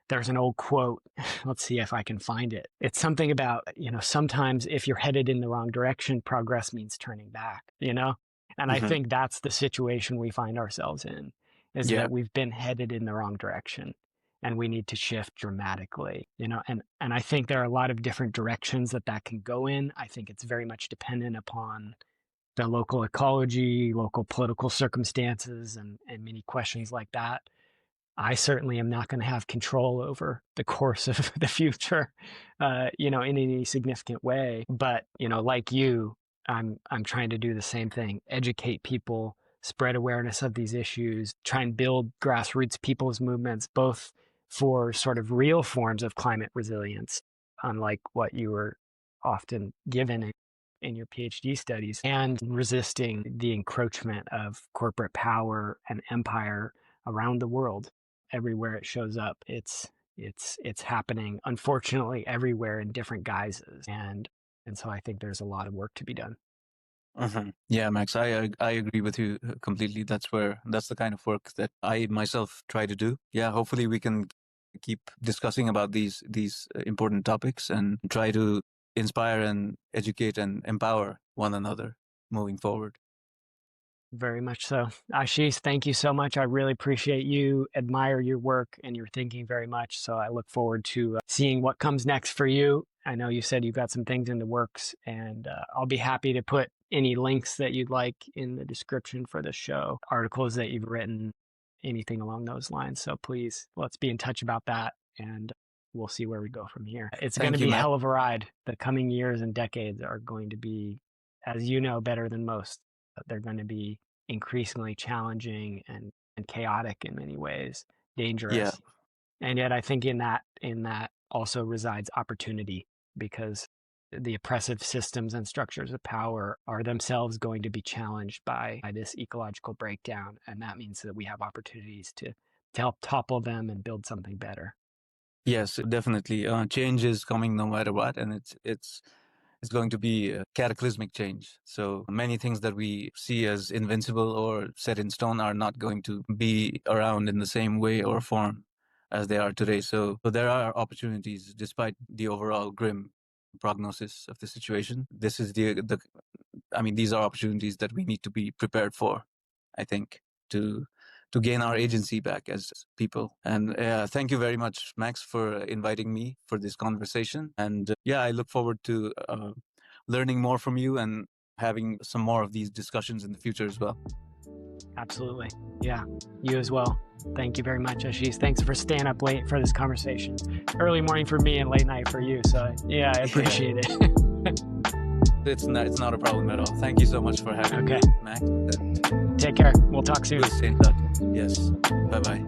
There's an old quote. Let's see if I can find it. It's something about, sometimes if you're headed in the wrong direction, progress means turning back, And I think that's the situation we find ourselves in, is that we've been headed in the wrong direction and we need to shift dramatically, and I think there are a lot of different directions that can go in. I think it's very much dependent upon the local ecology, local political circumstances, and many questions like that. I certainly am not going to have control over the course of the future, in any significant way. But, like you, I'm trying to do the same thing, educate people, spread awareness of these issues, try and build grassroots people's movements, both for sort of real forms of climate resilience, unlike what you were often given in your PhD studies, and resisting the encroachment of corporate power and empire around the world. Everywhere it shows up, it's happening, unfortunately, everywhere in different guises, and so I think there's a lot of work to be done. Yeah, Max, I agree with you completely. That's the kind of work that I myself try to do. Yeah, hopefully we can keep discussing about these important topics and try to inspire and educate and empower one another moving forward. Very much so. Aashis, thank you so much. I really appreciate you, admire your work and your thinking very much. So I look forward to seeing what comes next for you. I know you said you've got some things in the works, and I'll be happy to put any links that you'd like in the description for the show, articles that you've written, anything along those lines. So please, let's be in touch about that, and we'll see where we go from here. It's going to be a hell of a ride. The coming years and decades are going to be, as you know better than most, they're going to be increasingly challenging and chaotic in many ways, dangerous. Yeah. And yet I think in that also resides opportunity, because the oppressive systems and structures of power are themselves going to be challenged by this ecological breakdown. And that means that we have opportunities to help topple them and build something better. Yes, definitely. Change is coming no matter what, and it's going to be a cataclysmic change. So many things that we see as invincible or set in stone are not going to be around in the same way or form as they are today. So there are opportunities despite the overall grim prognosis of the situation. This is these are opportunities that we need to be prepared for, I think, to gain our agency back as people. And thank you very much, Max, for inviting me for this conversation. And I look forward to learning more from you and having some more of these discussions in the future as well. Absolutely. Yeah, you as well. Thank you very much, Aashis. Thanks for staying up late for this conversation. Early morning for me and late night for you. So yeah, I appreciate it. It's not a problem at all. Thank you so much for having me, Mac. Take care. We'll talk soon. We'll stay in touch. Yes. Bye-bye.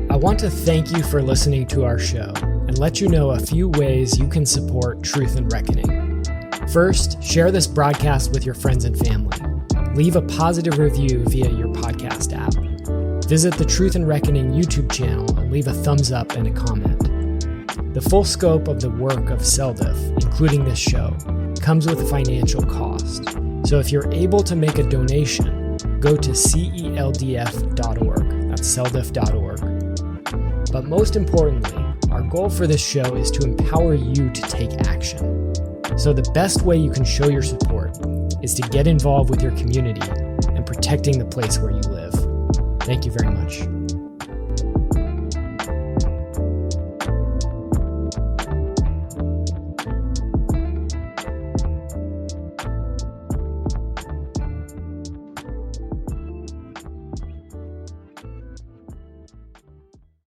I want to thank you for listening to our show and let you know a few ways you can support Truth and Reckoning. First, share this broadcast with your friends and family. Leave a positive review via your podcast app. Visit the Truth and Reckoning YouTube channel and leave a thumbs up and a comment. The full scope of the work of CELDF, including this show, comes with a financial cost. So if you're able to make a donation, go to CELDF.org. That's CELDF.org. But most importantly, our goal for this show is to empower you to take action. So the best way you can show your support is to get involved with your community and protecting the place where you live. Thank you very much.